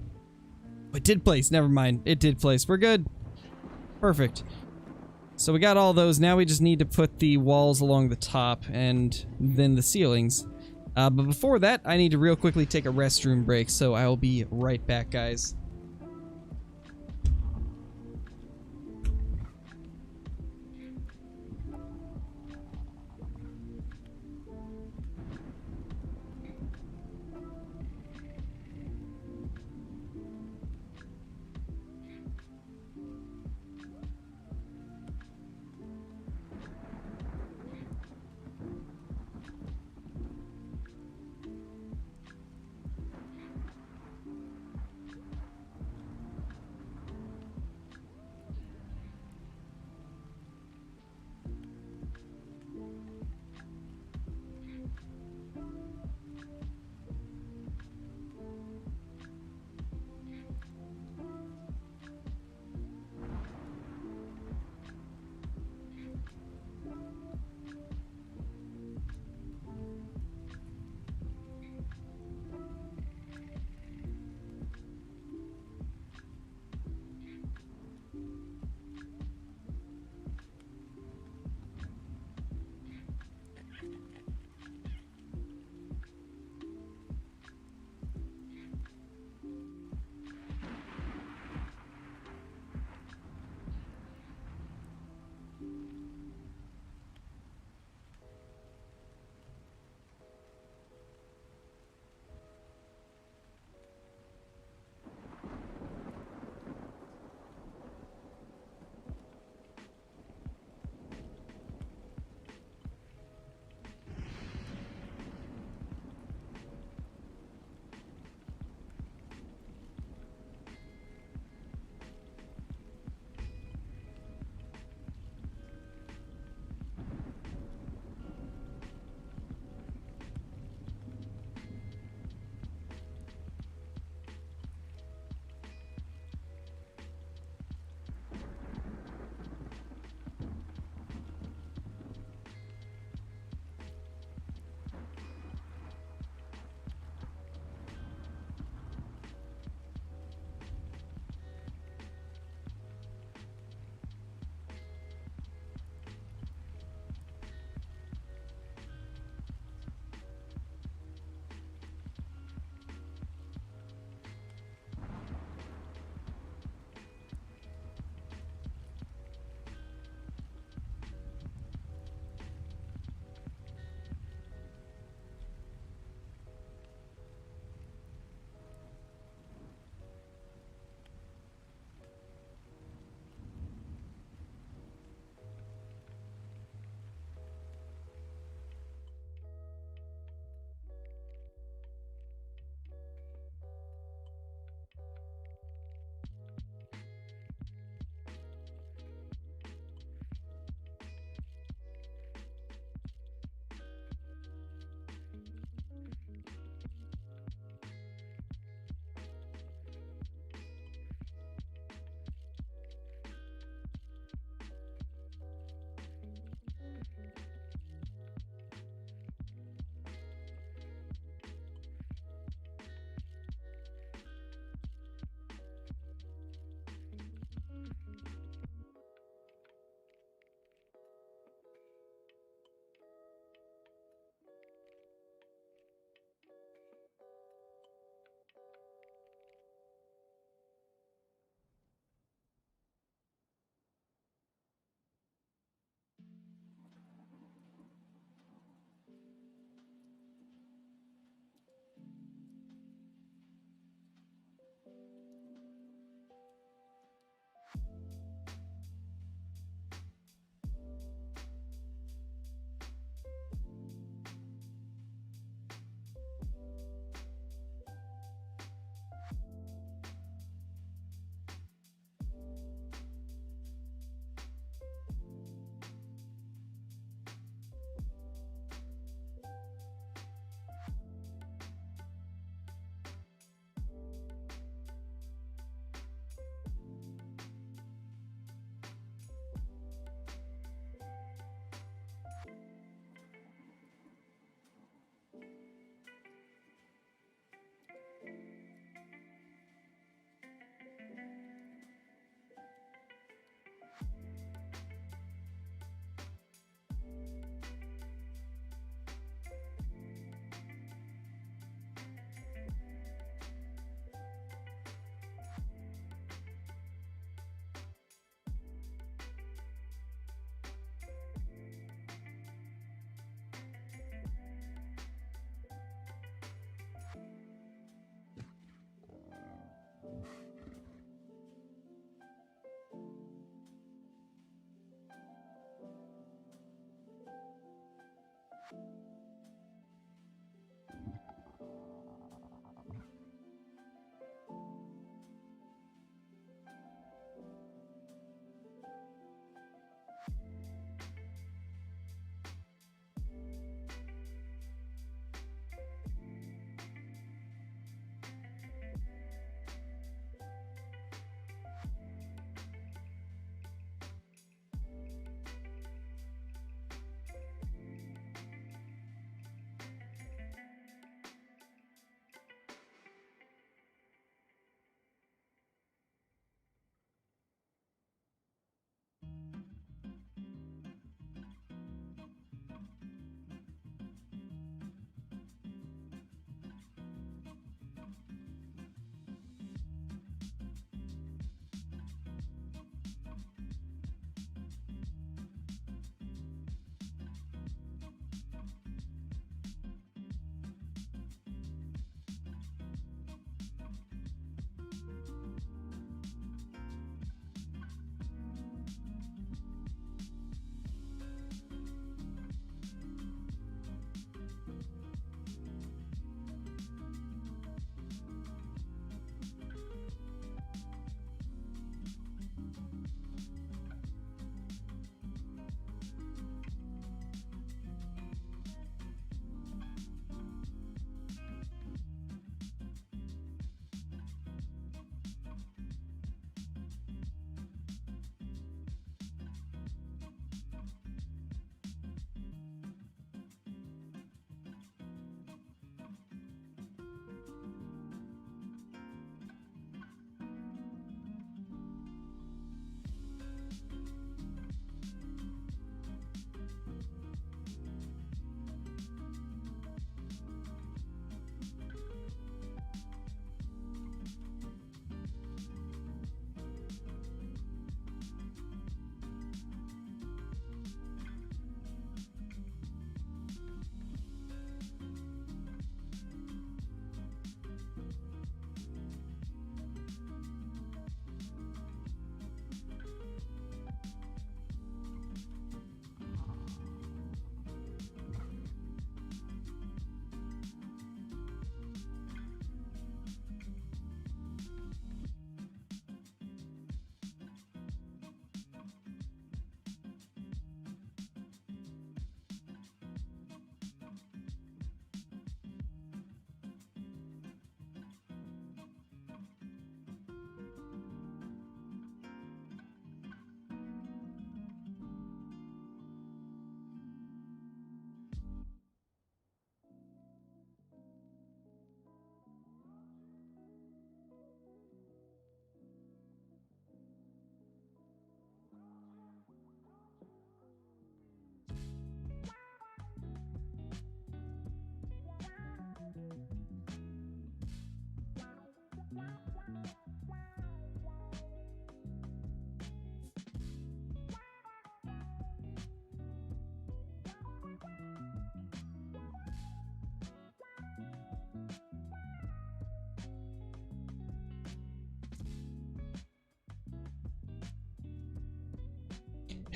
It did place. Never mind. It did place. We're good. Perfect. So we got all those. Now we just need to put the walls along the top and then the ceilings. But before that, I need to real quickly take a restroom break, so I will be right back, guys.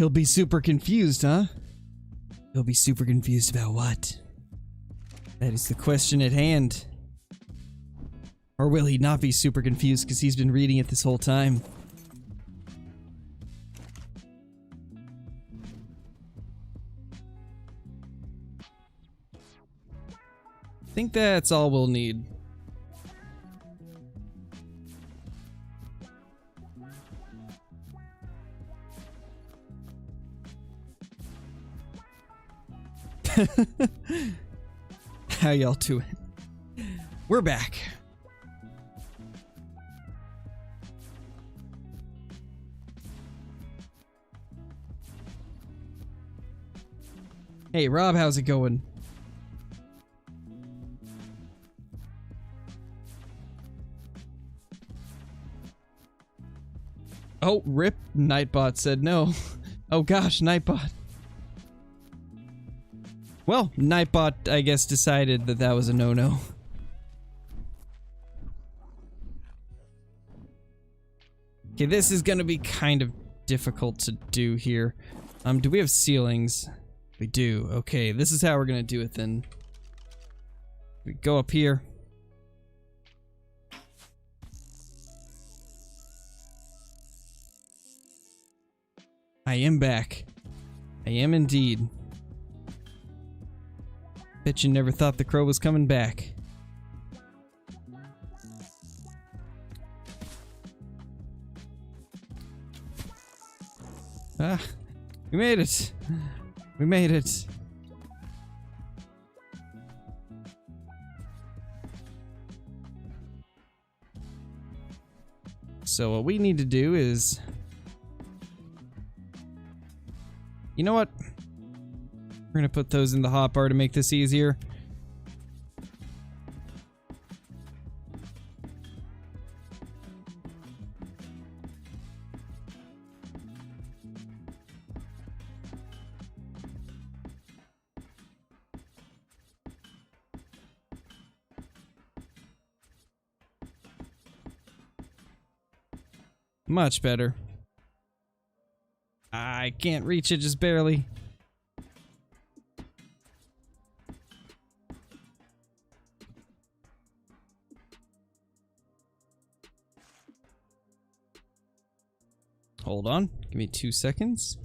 He'll be super confused, huh? He'll be super confused about what? That is the question at hand. Or will he not be super confused because he's been reading it this whole time? I think that's all we'll need. How y'all doing? We're back. Hey Rob, how's it going? Oh, rip. Nightbot said no. Oh gosh, Nightbot. Well, Nightbot, I guess, decided that that was a no-no. Okay, this is gonna be kind of difficult to do here. Do we have ceilings? We do. Okay, this is how we're gonna do it then. We go up here. I am back. I am indeed. Bet you never thought the crow was coming back. Ah, we made it. We made it. So what we need to do is... You know what? We're gonna put those in the hotbar to make this easier. Much better. I can't reach it, just barely. Hold on, give me 2 seconds.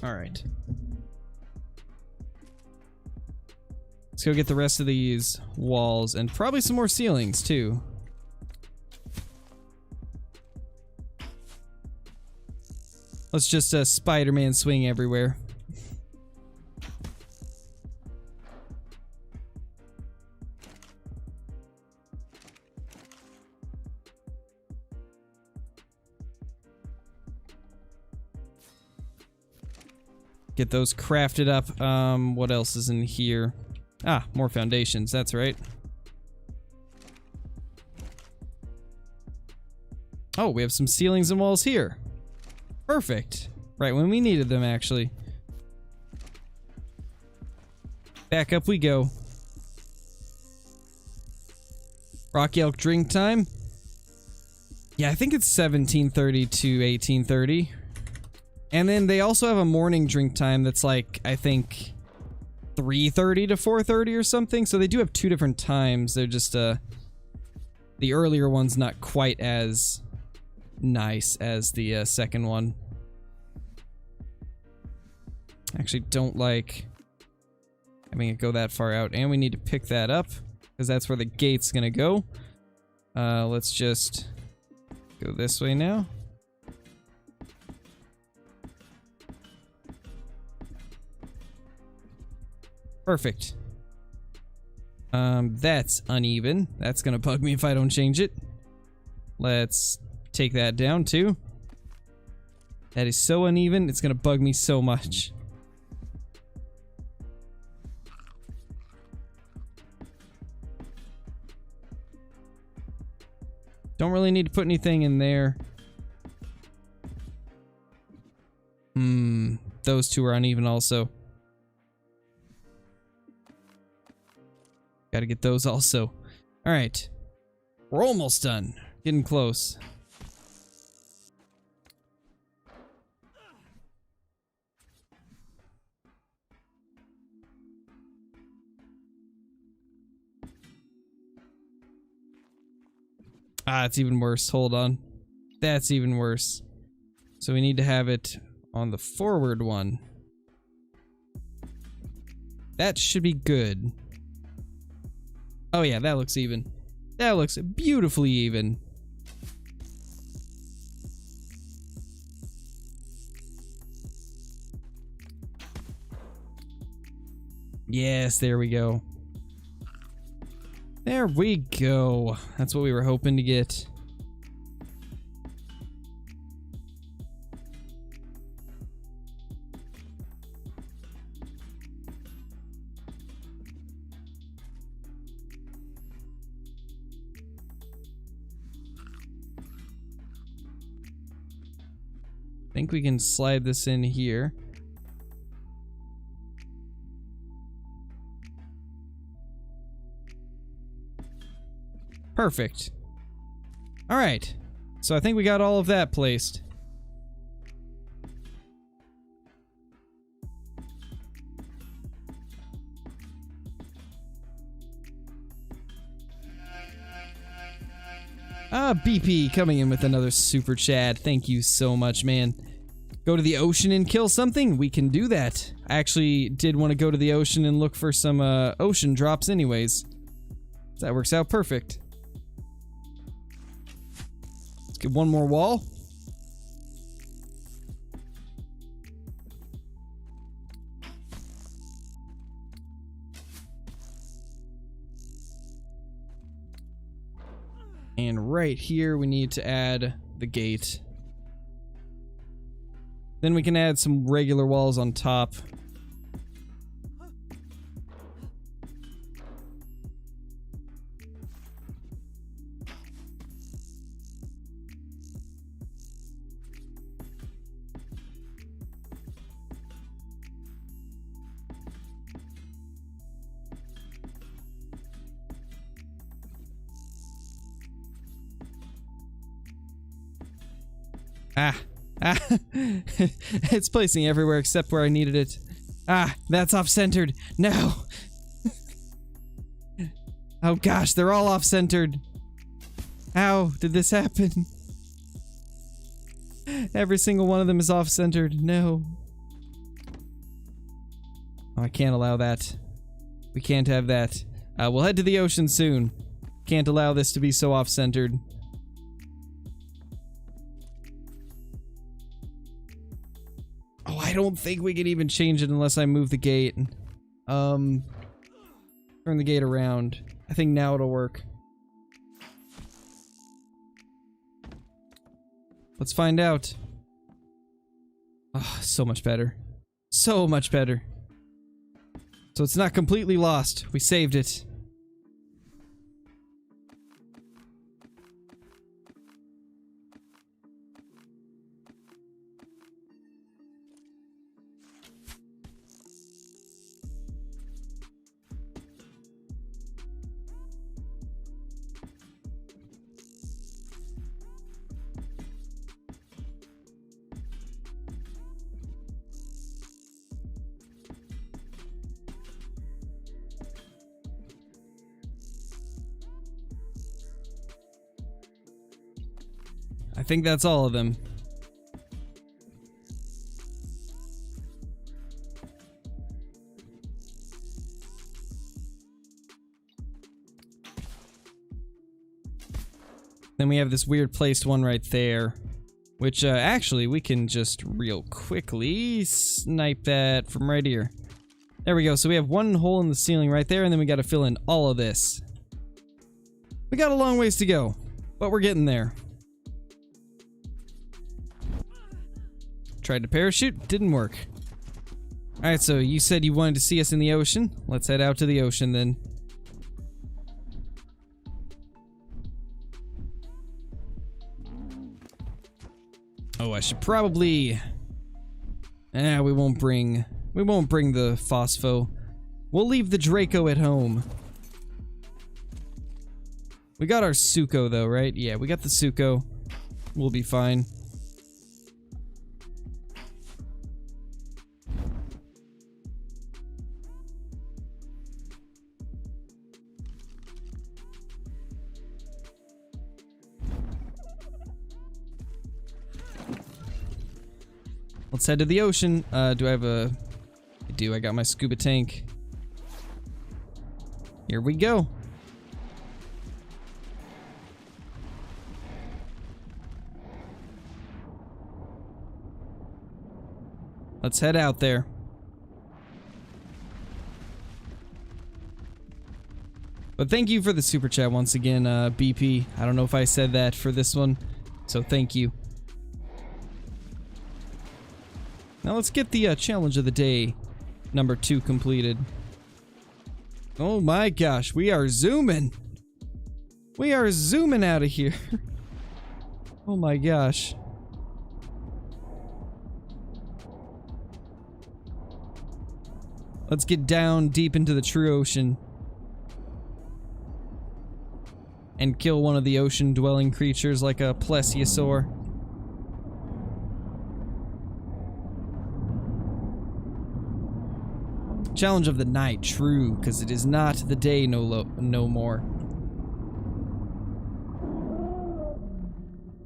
All right. Let's go get the rest of these walls and probably some more ceilings too. Let's just Spider-Man swing everywhere. Get those crafted up. What else is in here? Ah, more foundations, that's right. Oh, we have some ceilings and walls here. Perfect. Right when we needed them, actually. Back up we go. Rocky Elk drink time. Yeah, I think it's 17:30 to 18:30. And then they also have a morning drink time that's like, I think, 3:30 to 4:30 or something. So they do have 2 different times. They're just, the earlier one's not quite as nice as the second one. Actually don't like having it go that far out. And we need to pick that up, because that's where the gate's gonna go. Let's just go this way now. Perfect. That's uneven. That's gonna bug me if I don't change it. Let's take that down too. That is so uneven, it's gonna bug me so much. Don't really need to put anything in there. Those two are uneven also. Gotta get those also. Alright. We're almost done. Getting close. Ah, it's even worse. Hold on. That's even worse. So we need to have it on the forward one. That should be good. Oh yeah, that looks even. That looks beautifully even. Yes, there we go. There we go. That's what we were hoping to get. I think we can slide this in here. Perfect. Alright. So I think we got all of that placed. BP coming in with another super chat. Thank you so much, man. Go to the ocean and kill something? We can do that. I actually did want to go to the ocean and look for some ocean drops anyways. That works out perfect. Let's get one more wall. And right here we need to add the gate. Then we can add some regular walls on top. It's placing everywhere except where I needed it. That's off-centered. No. Oh gosh, they're all off-centered. How did this happen? Every single one of them is off-centered. No. Oh, I can't allow that. We can't have that. We'll head to the ocean soon. Can't allow this to be so off-centered. Oh, I don't think we can even change it unless I move the gate. Turn the gate around. I think now it'll work. Let's find out. Oh, so much better. So much better. So it's not completely lost. We saved it. I think that's all of them. Then we have this weird placed one right there, which actually we can just real quickly snipe that from right here. There we go. So we have one hole in the ceiling right there, and then we got to fill in all of this. We got a long ways to go, but we're getting there. Tried to parachute, didn't work. Alright, so you said you wanted to see us in the ocean. Let's head out to the ocean then. Oh, I should probably... we won't bring the phospho. We'll leave the Draco at home. We got our Suko though, right? Yeah, we got the Suko. We'll be fine. Let's head to the ocean. Do I have a... I do, I got my scuba tank. Here we go. Let's head out there. But thank you for the super chat once again, BP. I don't know if I said that for this one, so thank you. Now let's get the challenge of the day, number 2, completed. Oh my gosh, we are zooming! We are zooming out of here. Oh my gosh. Let's get down deep into the true ocean. And kill one of the ocean-dwelling creatures like a plesiosaur. Challenge of the night, true, because it is not the day no more.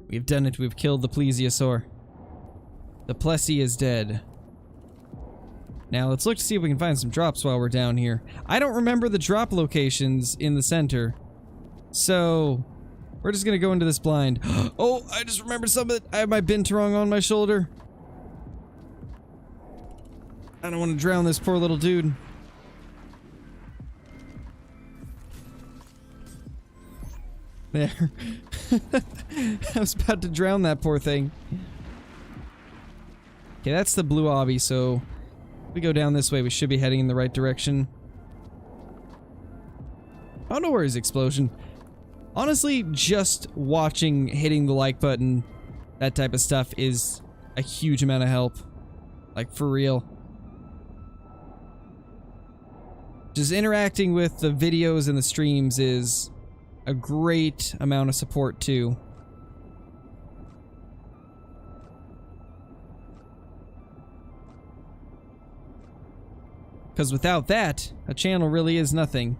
We've done it, we've killed the plesiosaur. The plessie is dead. Now let's look to see if we can find some drops while we're down here. I don't remember the drop locations in the center. So, we're just gonna go into this blind. Oh, I just remembered something. I have my binturong on my shoulder. I don't want to drown this poor little dude. There. I was about to drown that poor thing. Okay, that's the blue obby, so if we go down this way, we should be heading in the right direction. Oh, no worries, explosion. Honestly, just watching, hitting the like button, that type of stuff is a huge amount of help. Like, for real. Just interacting with the videos and the streams is a great amount of support too. Because without that, a channel really is nothing.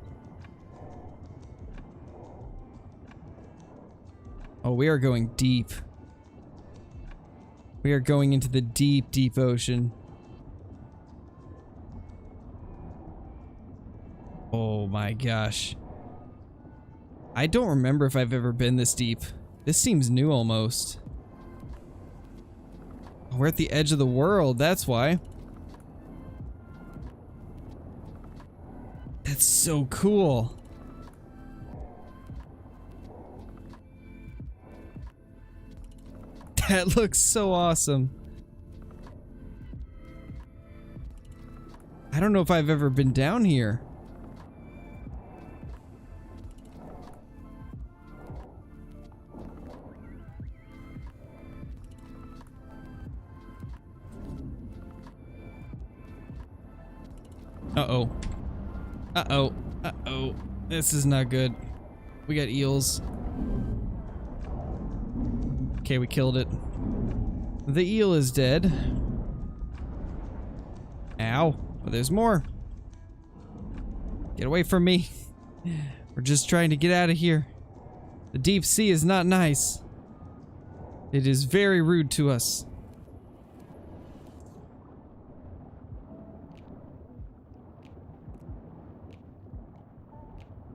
Oh, we are going deep. We are going into the deep, deep ocean. Oh my gosh. I don't remember if I've ever been this deep. This seems new almost. We're at the edge of the world, that's why. That's so cool. That looks so awesome. I don't know if I've ever been down here. Uh-oh. Uh-oh. Uh-oh. This is not good. We got eels. Okay, we killed it. The eel is dead. Ow. Oh, there's more. Get away from me. We're just trying to get out of here. The deep sea is not nice. It is very rude to us.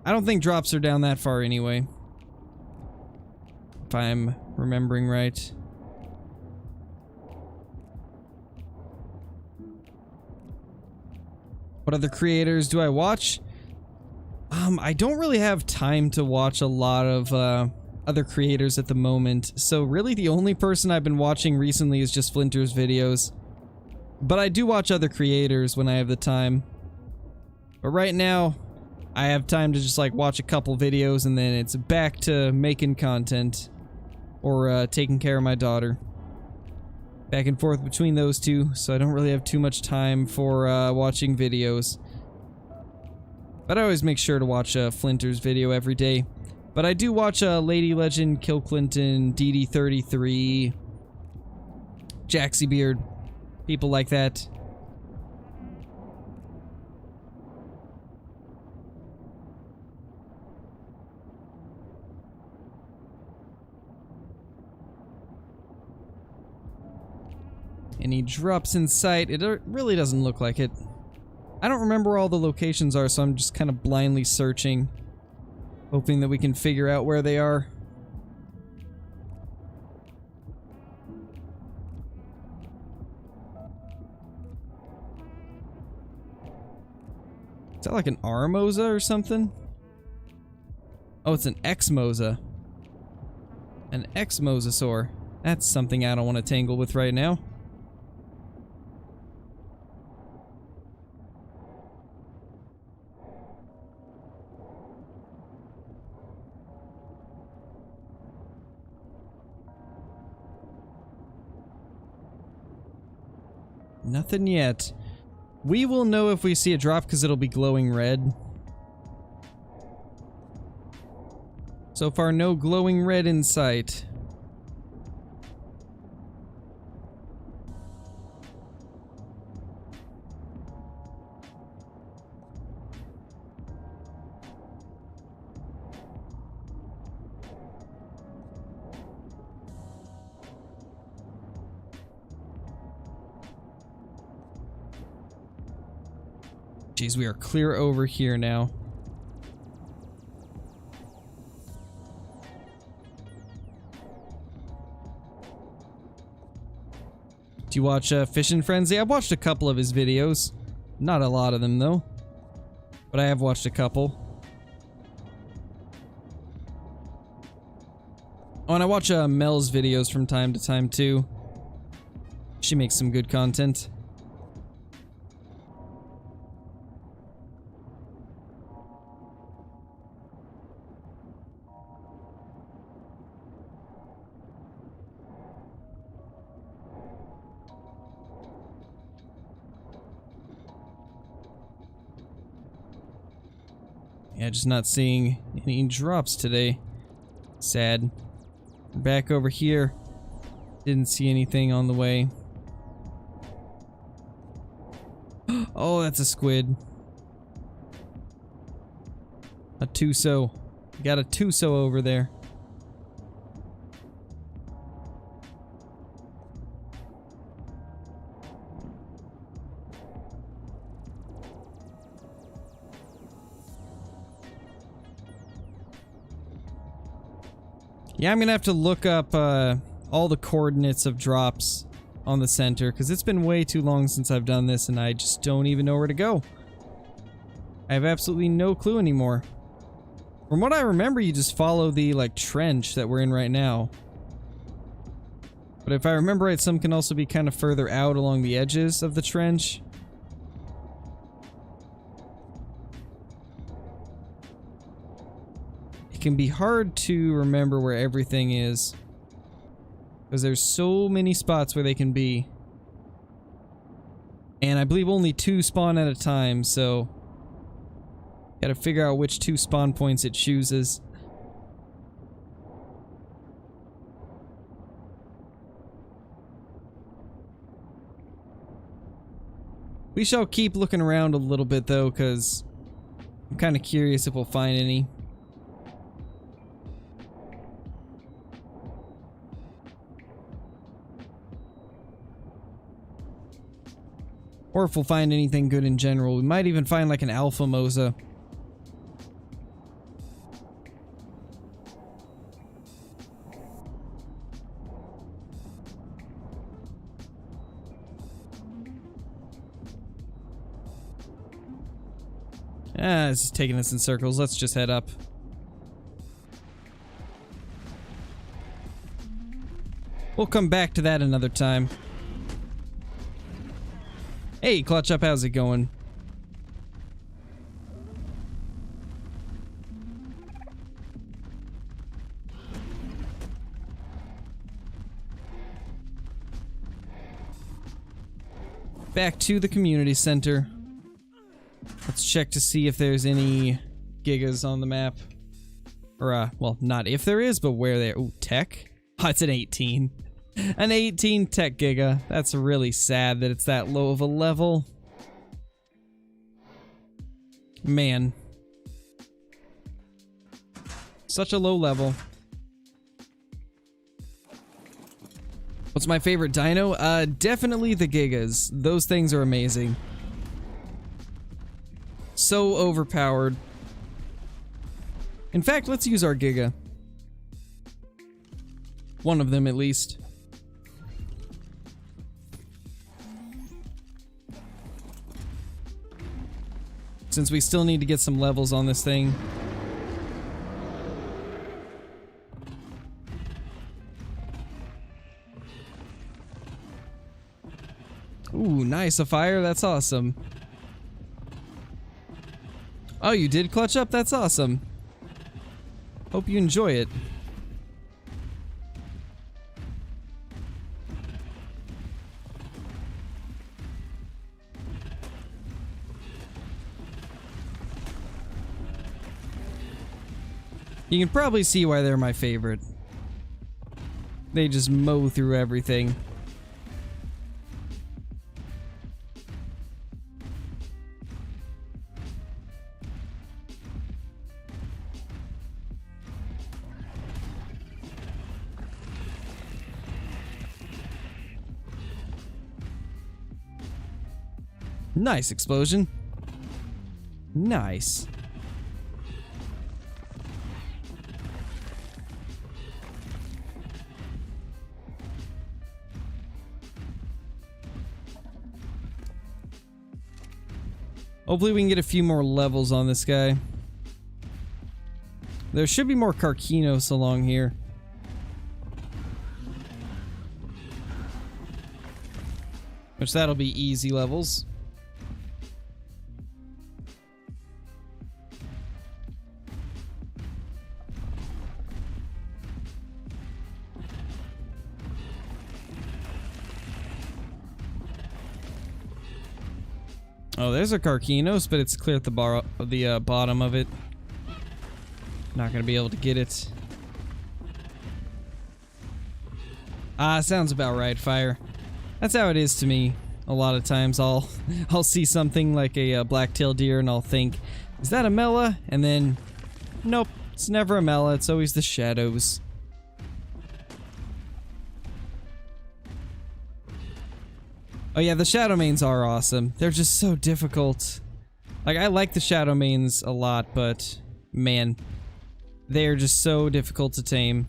I don't think drops are down that far anyway. If I'm remembering right. What other creators do I watch? I don't really have time to watch a lot of other creators at the moment, so really the only person I've been watching recently is just Flinter's videos. But I do watch other creators when I have the time. But right now, I have time to just like watch a couple videos and then it's back to making content or taking care of my daughter. back and forth between those two, so I don't really have too much time for watching videos. But I always make sure to watch Flinter's video every day. But I do watch Lady Legend, Kill Clinton, DD33, Jaxie Beard, people like that. Any drops in sight? It really doesn't look like it. I don't remember where all the locations are, so I'm just kind of blindly searching, hoping that we can figure out where they are. Is that like an R-Mosa or something? Oh, it's an X-Mosa. An X-Mosasaur. That's something I don't want to tangle with right now. Nothing yet. We will know if we see a drop because it'll be glowing red. So far, no glowing red in sight. Jeez, we are clear over here now. Do you watch Fishin' Frenzy? I've watched a couple of his videos. Not a lot of them, though. But I have watched a couple. Oh, and I watch Mel's videos from time to time, too. She makes some good content. Yeah, just not seeing any drops today. Sad. Back over here. Didn't see anything on the way. Oh, that's a squid. A Tuso. We got a Tuso over there. Yeah, I'm gonna have to look up all the coordinates of drops on the center, because it's been way too long since I've done this and I just don't even know where to go. I have absolutely no clue anymore. From what I remember, you just follow the, like, trench that we're in right now. But if I remember right, some can also be kind of further out along the edges of the trench. It can be hard to remember where everything is, because there's so many spots where they can be. And I believe only 2 spawn at a time, so gotta figure out which 2 spawn points it chooses. We shall keep looking around a little bit though, because I'm kind of curious if we'll find any. Or if we'll find anything good in general. We might even find like an Alpha Mosa. Ah, this is taking us in circles. Let's just head up. We'll come back to that another time. Hey, Clutch Up, how's it going? back to the community center. Let's check to see if there's any gigas on the map. Or, well, not if there is, but where there. Ooh, tech? Oh, it's an 18. An 18 tech giga. That's really sad that it's that low of a level. Man. Such a low level. What's my favorite dino? Definitely the gigas. Those things are amazing. So overpowered. In fact, let's use our giga. One of them, at least. Since we still need to get some levels on this thing. Ooh, nice, a fire, that's awesome. Oh, you did clutch up? That's awesome. Hope you enjoy it. You can probably see why they're my favorite. They just mow through everything. Nice explosion. Nice. Hopefully we can get a few more levels on this guy. There should be more Carquinos along here. Which that'll be easy levels. Oh, there's a Carquinos, but it's clear at the bottom of it. Not gonna be able to get it. Ah, sounds about right, fire. That's how it is to me. A lot of times I'll see something like a black-tailed deer and I'll think, is that a Mela? And then, nope, it's never a Mela, it's always the shadows. Oh yeah, the shadow mains are awesome. They're just so difficult. Like, I like the shadow mains a lot, but man, they're just so difficult to tame.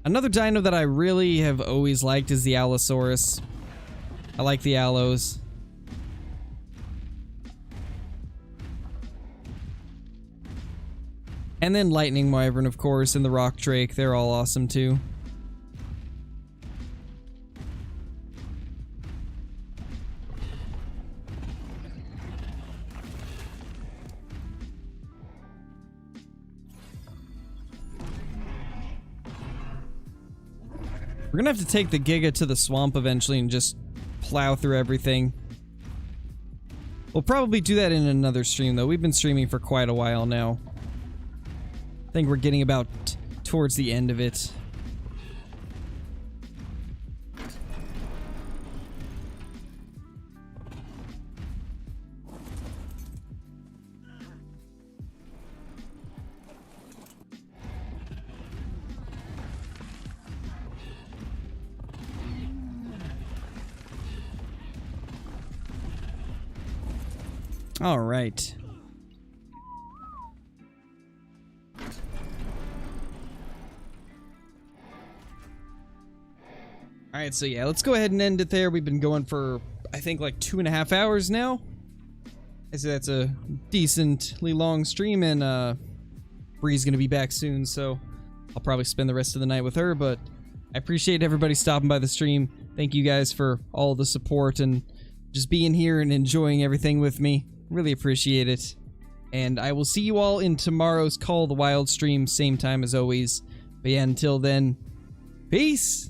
Another dino that I really have always liked is the Allosaurus. I like the Allos. And then Lightning Wyvern, of course, and the Rock Drake. They're all awesome too. We're gonna have to take the Giga to the swamp eventually and just plow through everything. We'll probably do that in another stream though. We've been streaming for quite a while now. I think we're getting about towards the end of it. All right. All right, so yeah, let's go ahead and end it there. We've been going for, I think, like 2.5 hours now. I say that's a decently long stream, and Bree's gonna be back soon, so I'll probably spend the rest of the night with her, but I appreciate everybody stopping by the stream. Thank you guys for all the support and just being here and enjoying everything with me. Really appreciate it. And I will see you all in tomorrow's Call of the Wild stream, same time as always. But yeah, until then, peace!